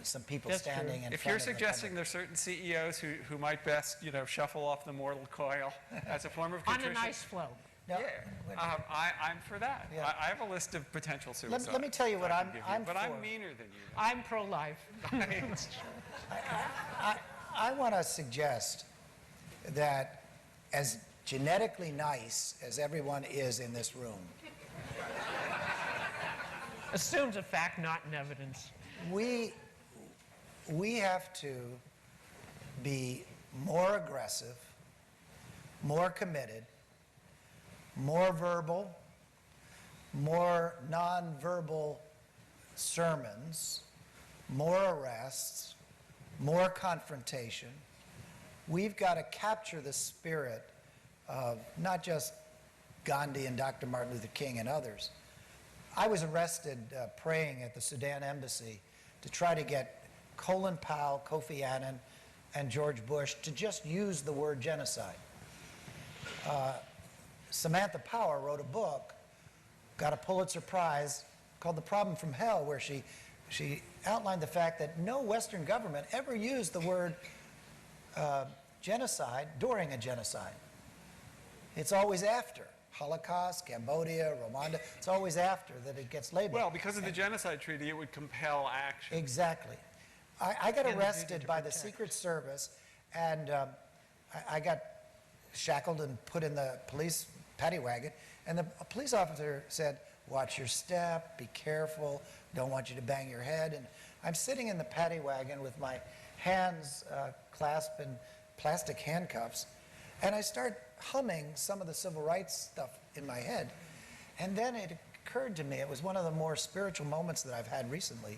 some people That's true. standing in If front you're of the suggesting public. there's certain CEOs who might best, shuffle off the mortal coil as a form of On contrition. a nice flow. No, Yeah, I'm for that. Yeah. I have a list of potential suicides. let me tell you what I can I'm- give I'm but for. I'm meaner than you. I'm pro-life. I want to suggest that as genetically nice as everyone is in this room, Assumes a fact, not an evidence. we have to be more aggressive, more committed, more verbal, more nonverbal sermons, more arrests, more confrontation. We've got to capture the spirit of not just Gandhi and Dr. Martin Luther King and others. I was arrested praying at the Sudan embassy to try to get Colin Powell, Kofi Annan, and George Bush to just use the word genocide. Samantha Power wrote a book, got a Pulitzer Prize, called The Problem from Hell, where she outlined the fact that no Western government ever used the word genocide during a genocide. It's always after. Holocaust, Cambodia, Rwanda, it's always after that it gets labeled. Well, because of the genocide treaty, it would compel action. Exactly. I got And the arrested duty to by the protect. Secret Service, and I got shackled and put in the police paddy wagon, and the police officer said, "Watch your step, be careful, don't want you to bang your head." And I'm sitting in the paddy wagon with my hands clasped in plastic handcuffs, and I start humming some of the civil rights stuff in my head. And then it occurred to me, it was one of the more spiritual moments that I've had recently,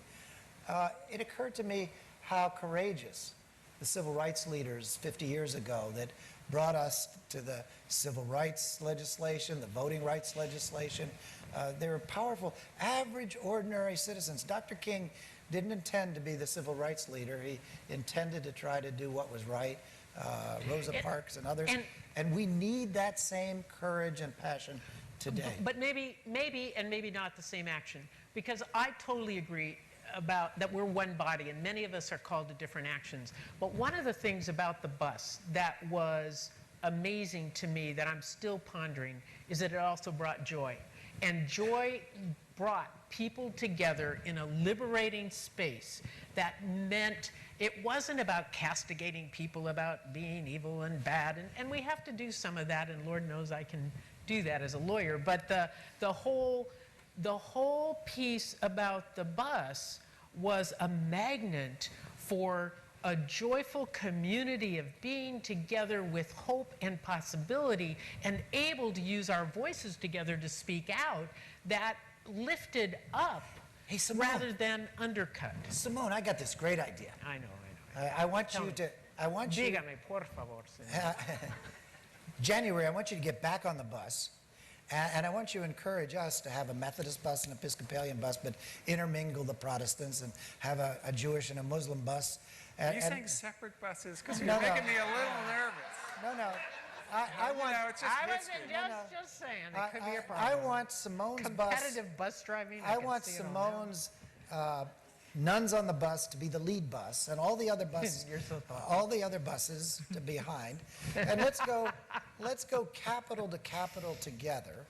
it occurred to me how courageous the civil rights leaders 50 years ago that brought us to the civil rights legislation, the voting rights legislation. They were powerful, average, ordinary citizens. Dr. King didn't intend to be the civil rights leader. He intended to try to do what was right. Rosa Parks and others. And we need that same courage and passion today. But maybe not the same action, because I totally agree about that we're one body and many of us are called to different actions. But one of the things about the bus that was amazing to me that I'm still pondering is that it also brought joy. And joy brought people together in a liberating space that meant it wasn't about castigating people about being evil and bad, and we have to do some of that, and Lord knows I can do that as a lawyer, but the whole piece about the bus was a magnet for a joyful community of being together with hope and possibility and able to use our voices together to speak out that lifted up Hey, Simone. rather than undercut. Simone, I got this great idea. I know. I want Tell you me. to, I want you, Dígame, por favor, señor. January, I want you to get back on the bus, and I want you to encourage us to have a Methodist bus and Episcopalian bus, but intermingle the Protestants and have a Jewish and a Muslim bus. Are you And- saying separate buses? Because No, you're no. making me a little nervous. No, I want, No, it's just I history. wasn't just saying, it could be a problem. I want Simone's bus. Competitive bus driving. I can want see it all now. Simone's nuns on the bus to be the lead bus, and all the other buses, You're so thoughtful. all the other buses to behind. And let's go capital to capital together,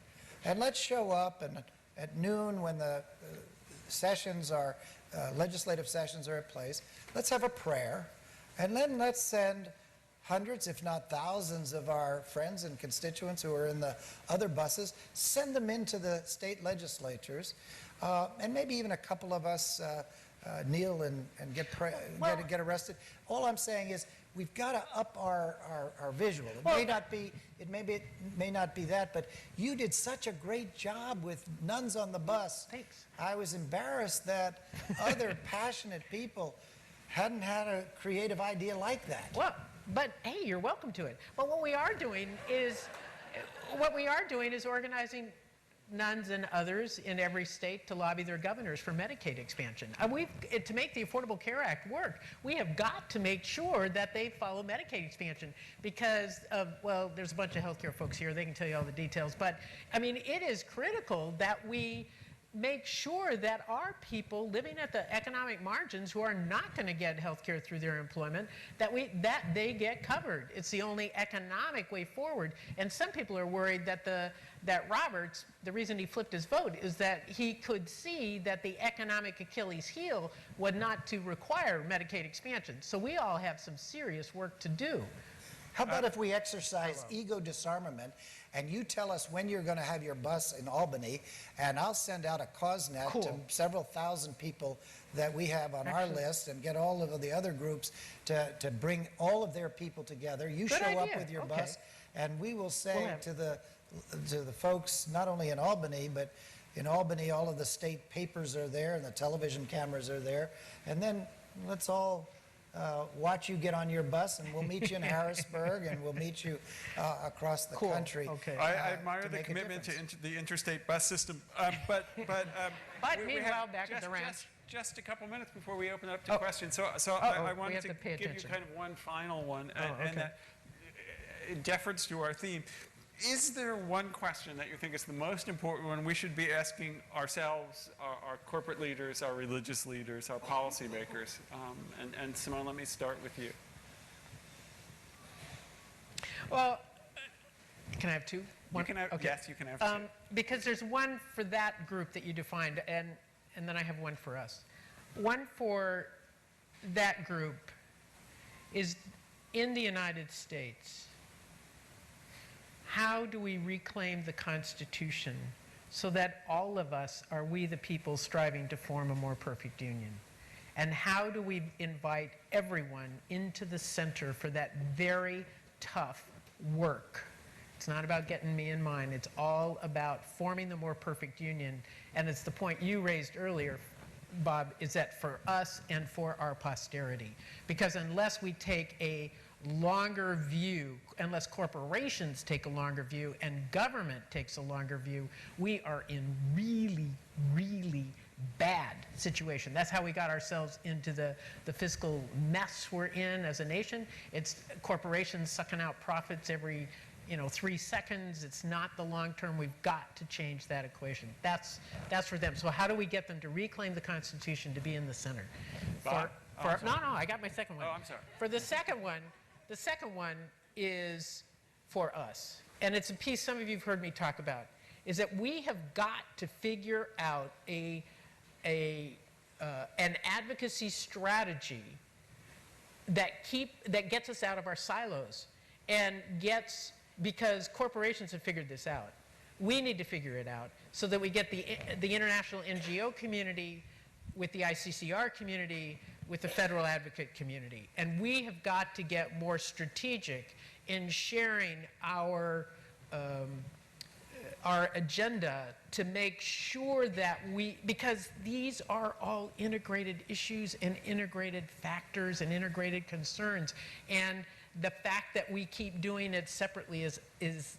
and let's show up and at noon when the sessions are legislative sessions are at place. Let's have a prayer, and then let's send hundreds, if not thousands, of our friends and constituents who are in the other buses, send them into the state legislatures, and maybe even a couple of us kneel and get arrested. All I'm saying is we've got to up our visual. It may not be that, but you did such a great job with nuns on the bus. Thanks. I was embarrassed that other passionate people hadn't had a creative idea like that. Well, but hey, you're welcome to it. But what we are doing is organizing nuns and others in every state to lobby their governors for Medicaid expansion. To make the Affordable Care Act work, we have got to make sure that they follow Medicaid expansion because well, there's a bunch of healthcare folks here. They can tell you all the details. But, I mean, it is critical that we make sure that our people living at the economic margins who are not going to get health care through their employment, that they get covered. It's the only economic way forward. And some people are worried that Roberts, the reason he flipped his vote is that he could see that the economic Achilles heel was not to require Medicaid expansion. So we all have some serious work to do. How about if we exercise ego disarmament and you tell us when you're going to have your bus in Albany, and I'll send out a CAUSNet to Cool. several thousand people that we have on our list and get all of the other groups to bring all of their people together. You Good show up idea. with your Okay. bus, and we will say We'll have- to the folks, not only in Albany, but in Albany, all of the state papers are there and the television cameras are there. And then let's all watch you get on your bus, and we'll meet you in Harrisburg, and we'll meet you across the Cool. country. Okay. I admire to the make a commitment to difference. the interstate bus system, but we meanwhile, have back at the ranch. just a couple minutes before we open it up to questions. So I we wanted have to to pay give you attention. kind of one final one, Oh, and okay. that in deference to our theme. Is there one question that you think is the most important one we should be asking ourselves, our corporate leaders, our religious leaders, our policymakers? And Simone, let me start with you. Well, can I have two? You can have, Okay. Yes, you can have two. Because there's one for that group that you defined, and then I have one for us. One for that group is in the United States. How do we reclaim the Constitution so that all of us are we the people striving to form a more perfect union? And how do we invite everyone into the center for that very tough work? It's not about getting me in mine. It's all about forming the more perfect union. And it's the point you raised earlier, Bob, is that for us and for our posterity. Because unless we take a longer view, unless corporations take a longer view and government takes a longer view, we are in really, really bad situation. That's how we got ourselves into the fiscal mess we're in as a nation. It's corporations sucking out profits every 3 seconds. It's not the long term. We've got to change that equation. That's for them. So how do we get them to reclaim the Constitution to be in the center? Bob? Oh, I'm sorry. No, I got my second one. Oh, I'm sorry. For the second one is for us. And it's a piece some of you have heard me talk about, is that we have got to figure out an advocacy strategy that gets us out of our silos and because corporations have figured this out. We need to figure it out so that we get the international NGO community with the ICCR community, with the federal advocate community. And we have got to get more strategic in sharing our our agenda to make sure that because these are all integrated issues and integrated factors and integrated concerns, and the fact that we keep doing it separately is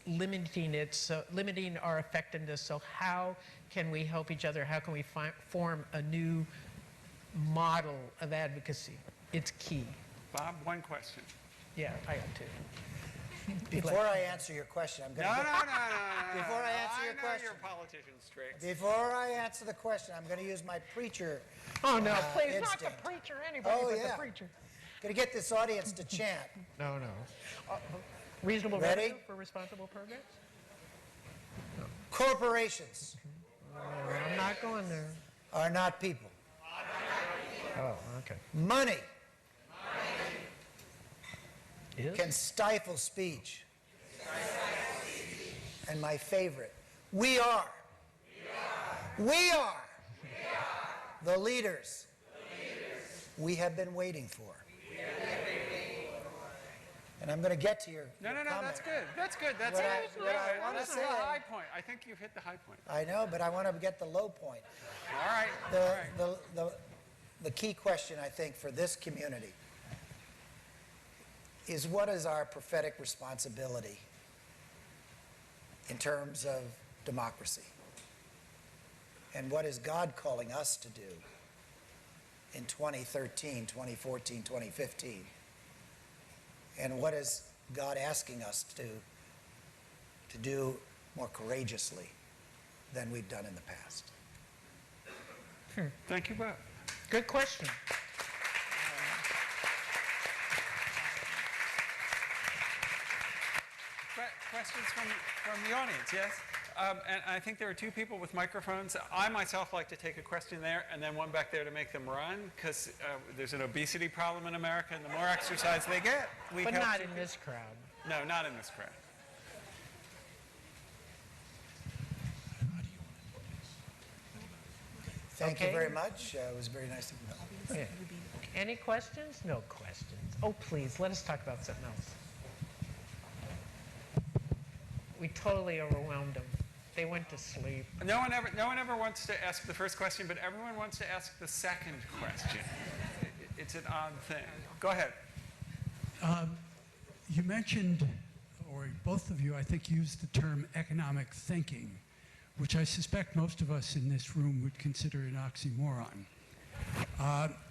limiting it, so limiting our effectiveness. So how can we help each other? How can we form a new model of advocacy? It's key. Bob, one question. Yeah, I got two. Before I answer your question, I'm going No, to... no, no, no. Before I answer your I know question. your politician's tricks. Before I answer the question, I'm going to use my preacher. Oh, no, please, not instinct. the preacher, anybody Oh, but yeah. the preacher. Going to get this audience to chant. No, no. Reasonable Ready? revenue for responsible programs? Corporations I'm not going there. are not people. Oh, okay. Money Is? can stifle speech. And my favorite, we are the leaders we have been waiting for. And I'm going to get to your No, your no, no, comment. that's good. That's good. That's What it. I wanna That's the say- high point. I think you've hit the high point. I know, but I want to get the low point. All right. The key question, I think, for this community is what is our prophetic responsibility in terms of democracy? And what is God calling us to do in 2013, 2014, 2015? And what is God asking us to do more courageously than we've done in the past? Thank you, Bob. Good question. Questions from the audience, yes? And I think there are two people with microphones. I myself like to take a question there and then one back there to make them run, because there's an obesity problem in America, and the more exercise they get, we But help not to- in this crowd. No, not in this crowd. Thank you Okay. very much. It was very nice to meet you. Yeah. Any questions? No questions. Oh, please, let us talk about something else. We totally overwhelmed them. They went to sleep. No one ever wants to ask the first question, but everyone wants to ask the second question. It's an odd thing. Go ahead. You mentioned, or both of you, I think, used the term economic thinking, which I suspect most of us in this room would consider an oxymoron.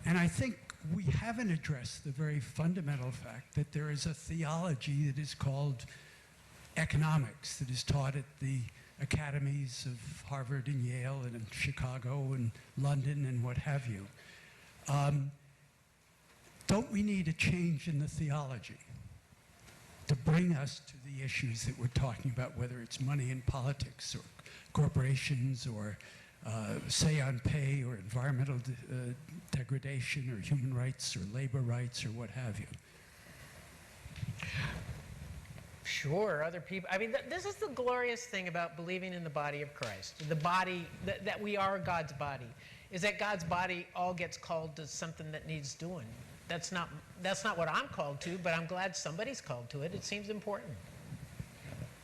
And I think we haven't addressed the very fundamental fact that there is a theology that is called economics that is taught at the academies of Harvard and Yale and in Chicago and London and what have you. Don't we need a change in the theology to bring us to the issues that we're talking about, whether it's money in politics or corporations or say on pay or environmental degradation or human rights or labor rights or what have you? Sure, other people. I mean, this is the glorious thing about believing in the body of Christ. The body, that we are God's body, is that God's body all gets called to something that needs doing. That's not what I'm called to, but I'm glad somebody's called to it. It seems important.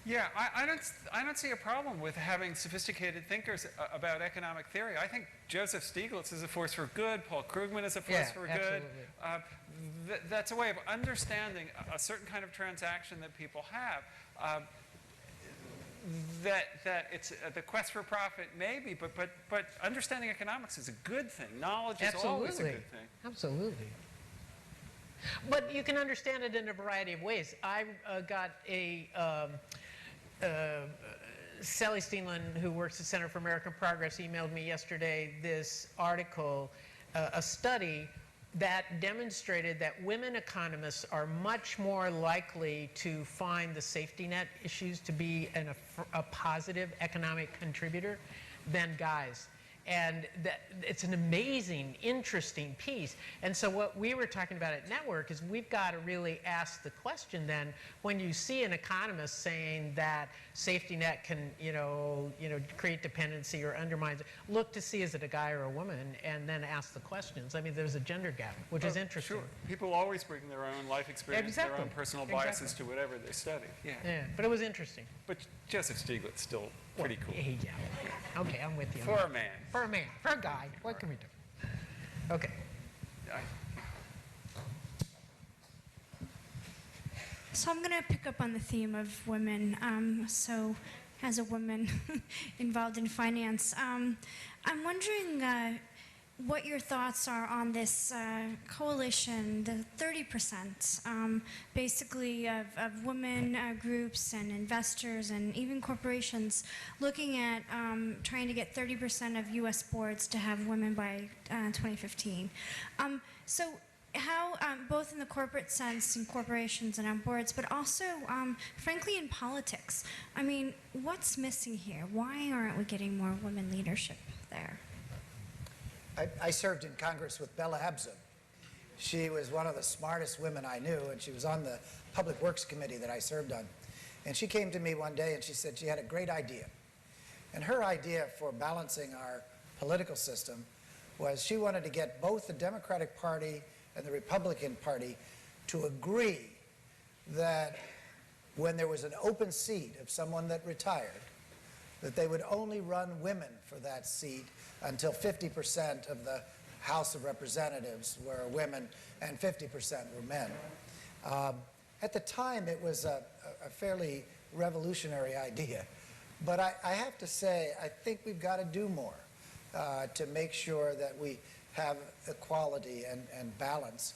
Yeah, I don't see a problem with having sophisticated thinkers about economic theory. I think Joseph Stiglitz is a force for good. Paul Krugman is a force for good. That's a way of understanding a certain kind of transaction that people have. That it's the quest for profit, maybe, but understanding economics is a good thing. Knowledge is always a good thing. Absolutely. But you can understand it in a variety of ways. I got Sally Steenland, who works at Center for American Progress, emailed me yesterday this article, a study that demonstrated that women economists are much more likely to find the safety net issues to be a positive economic contributor than guys. And it's an amazing, interesting piece. And so what we were talking about at Network is we've got to really ask the question then, when you see an economist saying that safety net can, create dependency or undermine, look to see is it a guy or a woman, and then ask the questions. I mean, there's a gender gap, which is interesting. Sure. People always bring their own life experience, their own Exactly. personal biases to whatever they study. Yeah. Yeah, but it was interesting. But Joseph Stiglitz still pretty cool. Yeah. Okay, I'm with you. For a man. For a man, for a guy, what can we do? Okay. So I'm going to pick up on the theme of women. So as a woman involved in finance, I'm wondering what your thoughts are on this coalition, the 30%, basically of women groups and investors and even corporations looking at trying to get 30% of U.S. boards to have women by 2015. So how, both in the corporate sense in corporations and on boards, but also, frankly, in politics, I mean, what's missing here? Why aren't we getting more women leadership there? I served in Congress with Bella Abzug. She was one of the smartest women I knew, and she was on the Public Works Committee that I served on. And she came to me one day and she said she had a great idea. And her idea for balancing our political system was she wanted to get both the Democratic Party and the Republican Party to agree that when there was an open seat of someone that retired, that they would only run women for that seat until 50% of the House of Representatives were women and 50% were men. At the time, it was a fairly revolutionary idea. But I have to say, I think we've got to do more to make sure that we have equality and balance.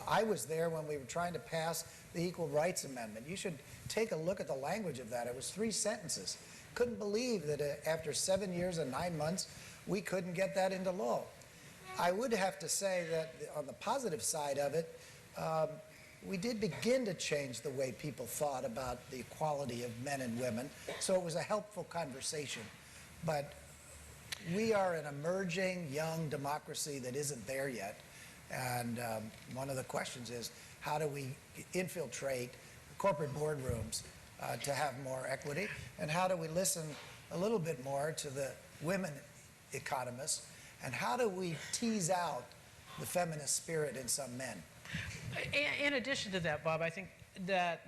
I was there when we were trying to pass the Equal Rights Amendment. You should take a look at the language of that. It was 3 sentences. Couldn't believe that after 7 years and 9 months, we couldn't get that into law. I would have to say that on the positive side of it, we did begin to change the way people thought about the equality of men and women, so it was a helpful conversation. But we are an emerging young democracy that isn't there yet, and one of the questions is, how do we infiltrate corporate boardrooms to have more equity, and how do we listen a little bit more to the women economists, and how do we tease out the feminist spirit in some men? In addition to that, Bob, I think that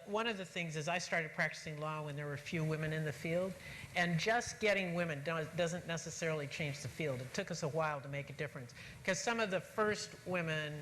one of the things is I started practicing law when there were few women in the field, and just getting women doesn't necessarily change the field. It took us a while to make a difference, because some of the first women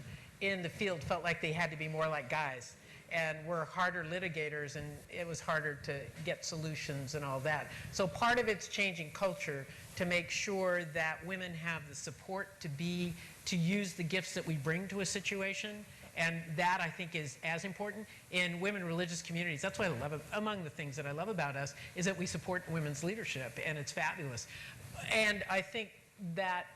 in the field felt like they had to be more like guys, and were harder litigators, and it was harder to get solutions and all that. So part of it's changing culture to make sure that women have the support to use the gifts that we bring to a situation. And that, I think, is as important in women religious communities. That's what I love, among the things that I love about us, is that we support women's leadership, and it's fabulous. And I think that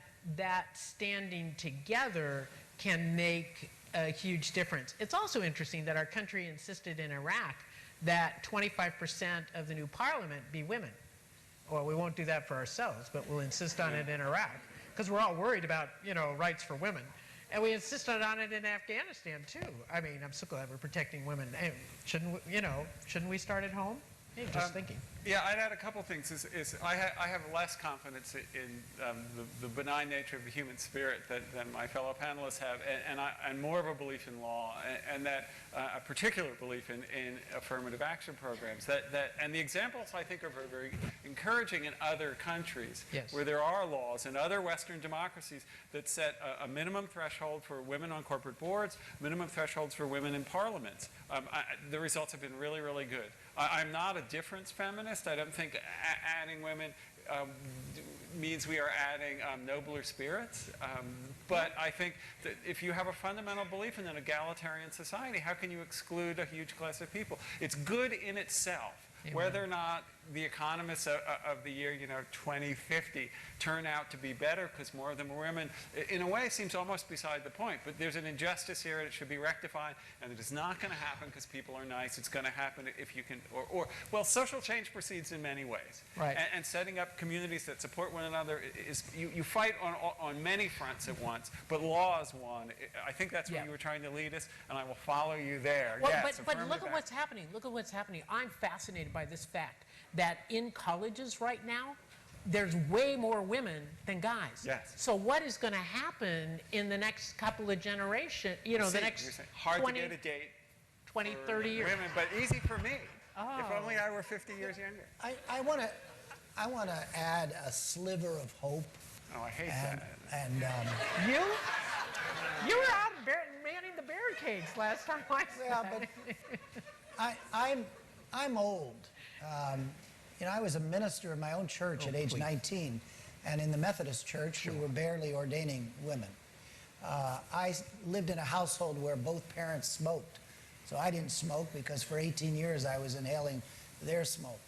standing together can make a huge difference. It's also interesting that our country insisted in Iraq that 25% of the new parliament be women. Well, we won't do that for ourselves, but we'll insist on it in Iraq, because we're all worried about, rights for women. And we insisted on it in Afghanistan, too. I mean, I'm so glad we're protecting women. Hey, shouldn't we start at home? Hey, just thinking. Yeah, I'd add a couple things. I have less confidence in the benign nature of the human spirit than my fellow panelists have, and more of a belief in law, and that a particular belief in affirmative action programs. And the examples, I think, are very, very encouraging in other countries, yes, where there are laws in other Western democracies that set a minimum threshold for women on corporate boards, minimum thresholds for women in parliaments. The results have been really, really good. I'm not a difference feminist. I don't think adding women means we are adding nobler spirits. But I think that if you have a fundamental belief in an egalitarian society, how can you exclude a huge class of people? It's good in itself. Amen. Whether or not the economists of the year, 2050 turn out to be better because more of them are women, in a way seems almost beside the point. But there's an injustice here, and it should be rectified, and it is not going to happen because people are nice. It's going to happen if you can, well, social change proceeds in many ways. Right. And setting up communities that support one another is, you fight on many fronts at once, but law is one. I think that's where you were trying to lead us, and I will follow you there. Well, yes, but look at what's happening. Look at what's happening. I'm fascinated by this fact that in colleges right now, there's way more women than guys. Yes. So what is going to happen in the next couple of generations, the next hard 20, to get a date 20, 30 years? Women, but easy for me. Oh. If only I were 50 years younger. I want I want to add a sliver of hope. Oh, I hate And, that. and You were out manning the barricades last time I saw yeah, but I'm old. I was a minister in my own church at age 19, and in the Methodist Church, we were barely ordaining women. I lived in a household where both parents smoked, so I didn't smoke because for 18 years I was inhaling their smoke.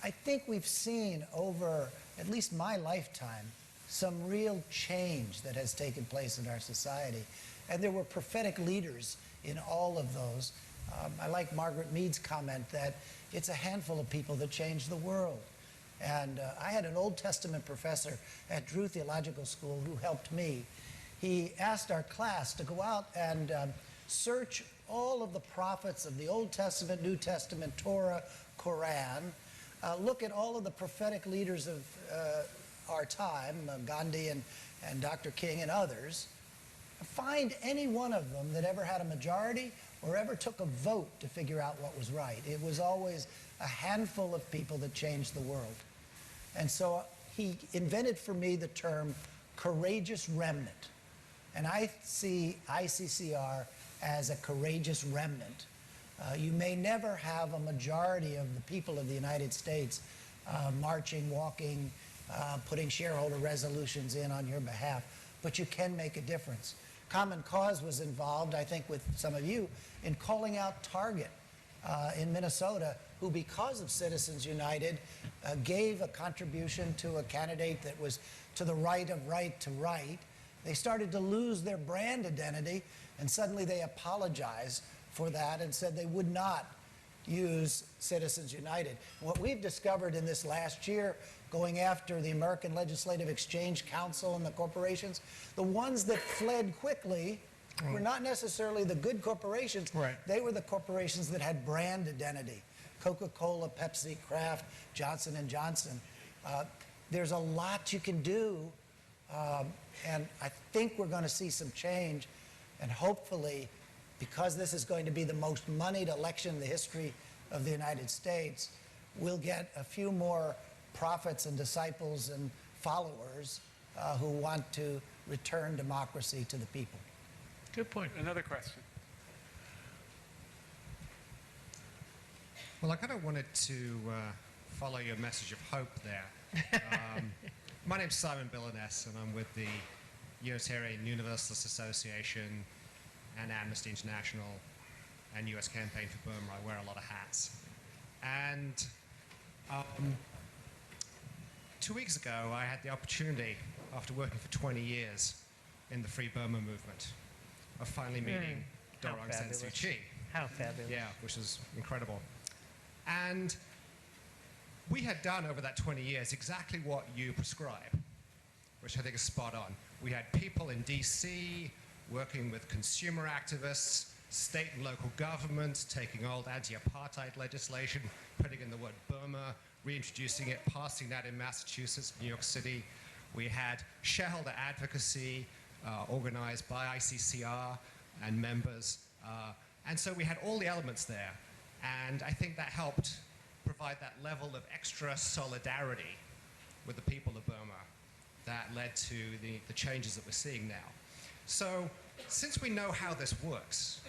I think we've seen over at least my lifetime some real change that has taken place in our society, and there were prophetic leaders in all of those. I like Margaret Mead's comment that it's a handful of people that change the world. And I had an Old Testament professor at Drew Theological School who helped me. He asked our class to go out and search all of the prophets of the Old Testament, New Testament, Torah, Quran, look at all of the prophetic leaders of our time, Gandhi and Dr. King and others, find any one of them that ever had a majority or ever took a vote to figure out what was right. It was always a handful of people that changed the world. And so he invented for me the term courageous remnant. And I see ICCR as a courageous remnant. You may never have a majority of the people of the United States marching, walking, putting shareholder resolutions in on your behalf, but you can make a difference. Common Cause was involved, I think with some of you, in calling out Target in Minnesota, who because of Citizens United gave a contribution to a candidate that was to the right of right to right. They started to lose their brand identity, and suddenly they apologized for that and said they would not use Citizens United. What we've discovered in this last year, going after the American Legislative Exchange Council and the corporations, the ones that fled quickly were not necessarily the good corporations. Right. They were the corporations that had brand identity. Coca-Cola, Pepsi, Kraft, Johnson & Johnson. There's a lot you can do, and I think we're going to see some change, and hopefully, because this is going to be the most moneyed election in the history of the United States, we'll get a few more prophets and disciples and followers who want to return democracy to the people. Good point. Another question. Well, I kind of wanted to follow your message of hope there. My name's Simon Billiness, and I'm with the Unitarian Universalist Association and Amnesty International and US Campaign for Burma. I wear a lot of hats. And 2 weeks ago, I had the opportunity, after working for 20 years in the Free Burma movement, of finally meeting How Daw Aung San Suu fabulous. Kyi. How fabulous. Yeah, which was incredible. And we had done over that 20 years exactly what you prescribe, which I think is spot on. We had people in DC working with consumer activists, state and local governments, taking old anti-apartheid legislation, putting in the word Burma, reintroducing it, passing that in Massachusetts, New York City. We had shareholder advocacy organized by ICCR and members. And so we had all the elements there. And I think that helped provide that level of extra solidarity with the people of Burma that led to the changes that we're seeing now. So since we know how this works,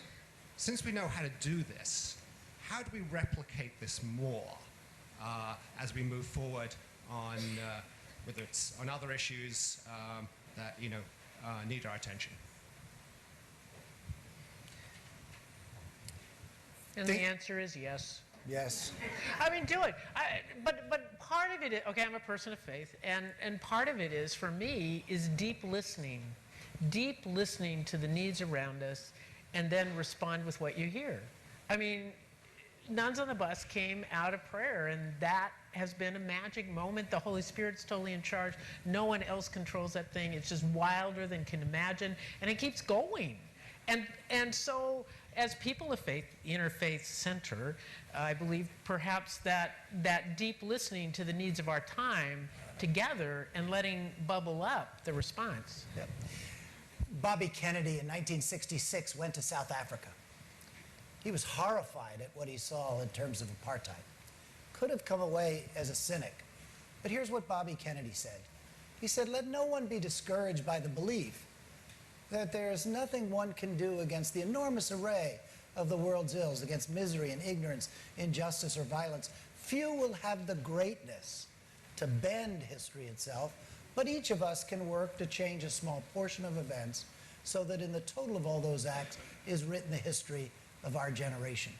since we know how to do this, how do we replicate this more as we move forward on whether it's on other issues that need our attention? And the answer is yes. Yes. I mean, do it. But part of it, okay, I'm a person of faith, and part of it is, for me, is deep listening to the needs around us, and then respond with what you hear. I mean, Nuns on the Bus came out of prayer, and that has been a magic moment. The Holy Spirit's totally in charge. No one else controls that thing. It's just wilder than can imagine, and it keeps going. And so, as people of faith, Interfaith Center, I believe perhaps that deep listening to the needs of our time together and letting bubble up the response. Yep. Bobby Kennedy in 1966 went to South Africa. He was horrified at what he saw in terms of apartheid. Could have come away as a cynic, But here's what Bobby Kennedy said. He said, "Let no one be discouraged by the belief that there is nothing one can do against the enormous array of the world's ills, against misery and ignorance, injustice or violence. Few will have the greatness to bend history itself, but each of us can work to change a small portion of events so that in the total of all those acts is written the history of our generation."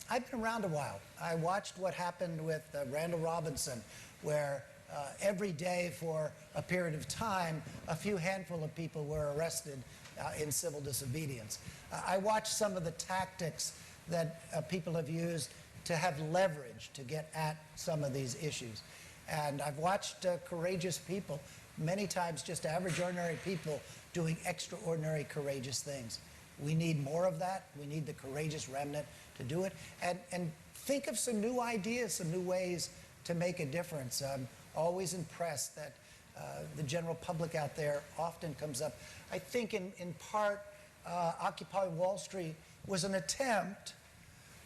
I've been around a while. I watched what happened with Randall Robinson, where every day for a period of time, a few handful of people were arrested in civil disobedience. I watched some of the tactics that people have used to have leverage to get at some of these issues. And I've watched courageous people, many times just average, ordinary people, doing extraordinary, courageous things. We need more of that. We need the courageous remnant to do it. And think of some new ideas, some new ways to make a difference. I'm always impressed that the general public out there often comes up. I think in part, Occupy Wall Street was an attempt.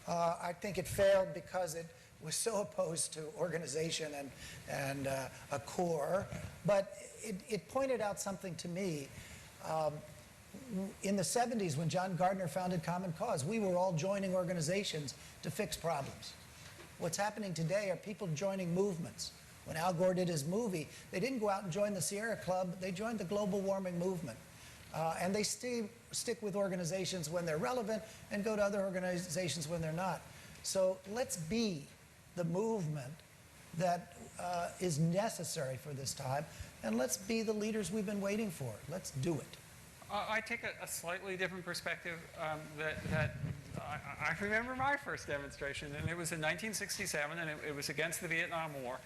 I think it failed because it was so opposed to organization and a core. But it pointed out something to me. In the 70s, when John Gardner founded Common Cause, we were all joining organizations to fix problems. What's happening today are people joining movements. When Al Gore did his movie, they didn't go out and join the Sierra Club, they joined the global warming movement. And they stick with organizations when they're relevant and go to other organizations when they're not. So let's be the movement that is necessary for this time, and let's be the leaders we've been waiting for. Let's do it. I take a slightly different perspective that I remember my first demonstration, and it was in 1967, and it was against the Vietnam War.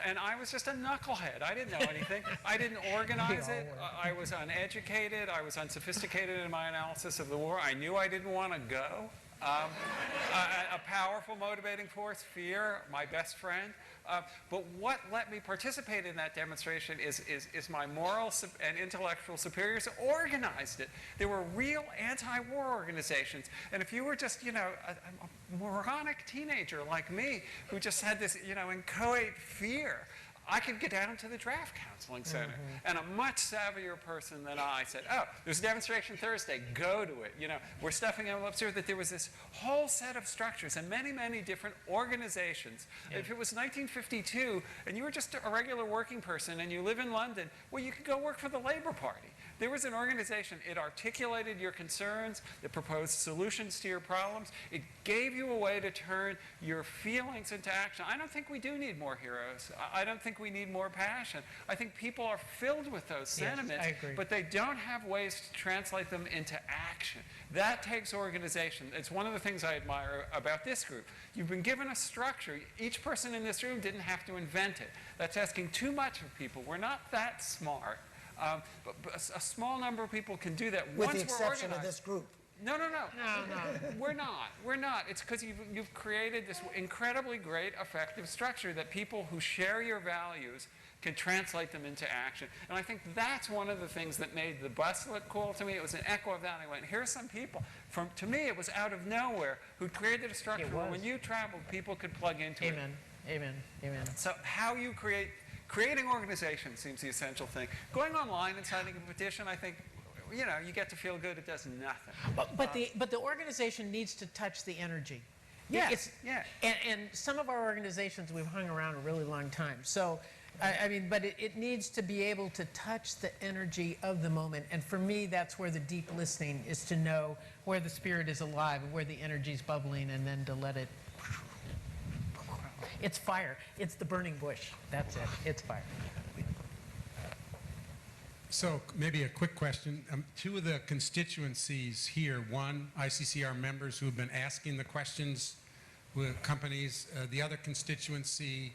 And I was just a knucklehead. I didn't know anything. I didn't organize it. I was uneducated. I was unsophisticated in my analysis of the war. I knew I didn't want to go. A powerful motivating force, fear, my best friend. But what let me participate in that demonstration is my moral and intellectual superiors organized it. There were real anti-war organizations. And if you were just, a moronic teenager like me who just had this, inchoate fear, I could get down to the draft counseling center. And a much savvier person than I said, "Oh, there's a demonstration Thursday, go to it." We're stuffing envelopes here. That there was this whole set of structures and many, many different organizations. Yeah. If it was 1952 and you were just a regular working person and you live in London, well, you could go work for the Labour Party. There was an organization. It articulated your concerns. It proposed solutions to your problems. It gave you a way to turn your feelings into action. I don't think we do need more heroes. I don't think we need more passion. I think people are filled with those sentiments, I agree. but they don't have ways to translate them into action. That takes organization. It's one of the things I admire about this group. You've been given a structure. Each person in this room didn't have to invent it. That's asking too much of people. We're not that smart. But a small number of people can do that with once the exception we're organized. of this group. No. We're not. It's because you've created this incredibly great, effective structure that people who share your values can translate them into action. And I think that's one of the things that made the bus look cool to me. It was an echo of that. I went, here's some people. To me, it was out of nowhere who created a structure where when you traveled, people could plug into it. Amen. So how you creating organization seems the essential thing. Going online and signing a petition, I think, you get to feel good. It does nothing. But the organization needs to touch the energy. Yes. And some of our organizations we've hung around a really long time. So, but it needs to be able to touch the energy of the moment. And for me, that's where the deep listening is, to know where the spirit is alive and where the energy is bubbling, and then to let it. It's fire. It's the burning bush. That's it. It's fire. So maybe a quick question. Two of the constituencies here, one, ICCR members who have been asking the questions with companies. The other constituency,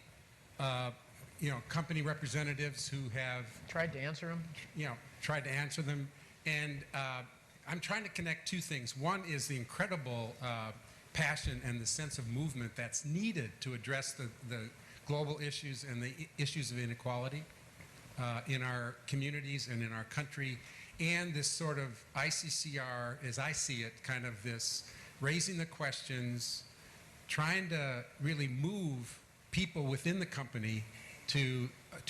company representatives who have tried to answer them. Tried to answer them. And I'm trying to connect two things. One is the incredible passion and the sense of movement that's needed to address the global issues and the issues of inequality in our communities and in our country, and this sort of ICCR, as I see it, kind of this raising the questions, trying to really move people within the company to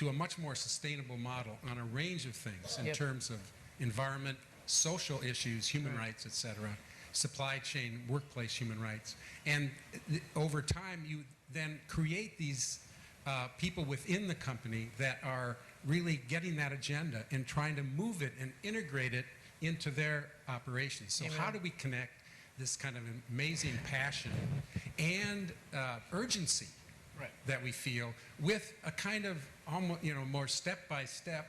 a much more sustainable model on a range of things in Yep. terms of environment, social issues, human rights, et cetera, supply chain, workplace human rights. And over time, you then create these people within the company that are really getting that agenda and trying to move it and integrate it into their operations. So how do we connect this kind of amazing passion and urgency that we feel with a kind of almost, more step-by-step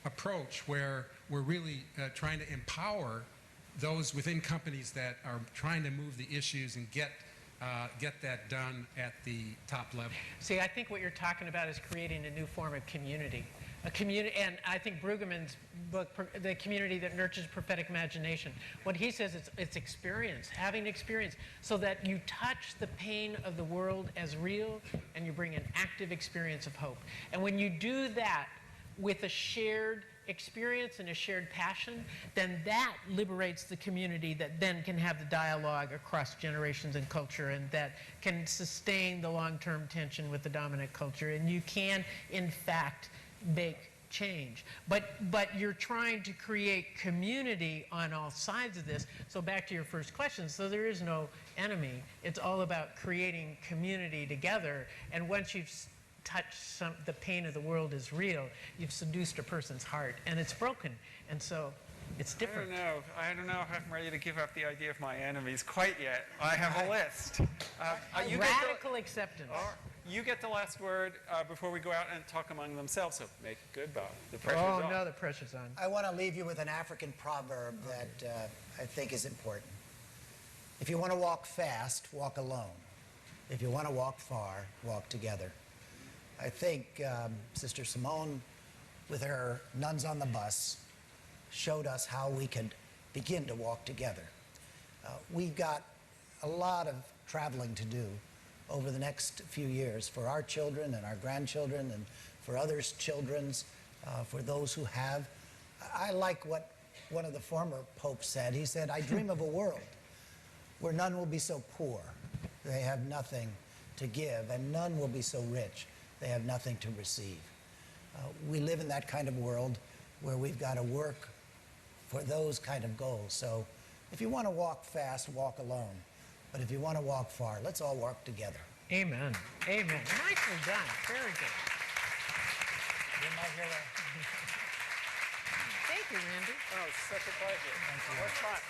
approach where we're really trying to empower those within companies that are trying to move the issues and get that done at the top level. See, I think what you're talking about is creating a new form of community. A community, and I think Brueggemann's book, The Community That Nurtures Prophetic Imagination, what he says is it's experience, having experience, so that you touch the pain of the world as real and you bring an active experience of hope. And when you do that with a shared experience and a shared passion, then that liberates the community that then can have the dialogue across generations and culture, and that can sustain the long-term tension with the dominant culture. And you can, in fact, make change. But you're trying to create community on all sides of this. So back to your first question, so there is no enemy. It's all about creating community together. And once you've touched the pain of the world is real, you've seduced a person's heart, and it's broken. And so it's different. I don't know if I'm ready to give up the idea of my enemies quite yet. I have a list. Radical acceptance. You get the last word before we go out and talk among themselves. So make it good, Bob. The pressure's on. Oh, no, the pressure's on. I want to leave you with an African proverb that I think is important. If you want to walk fast, walk alone. If you want to walk far, walk together. I think Sister Simone, with her Nuns on the Bus, showed us how we could begin to walk together. We've got a lot of traveling to do over the next few years for our children and our grandchildren and for others' children's, for those who have. I like what one of the former popes said. He said, I dream of a world where none will be so poor they have nothing to give, and none will be so rich they have nothing to receive. We live in that kind of world where we've got to work for those kind of goals. So if you want to walk fast, walk alone. But if you want to walk far, let's all work together. Amen. Amen. Nicely done. Very good. You're my hero. Thank you, Randy. Oh, such a pleasure. Thank you. What fun.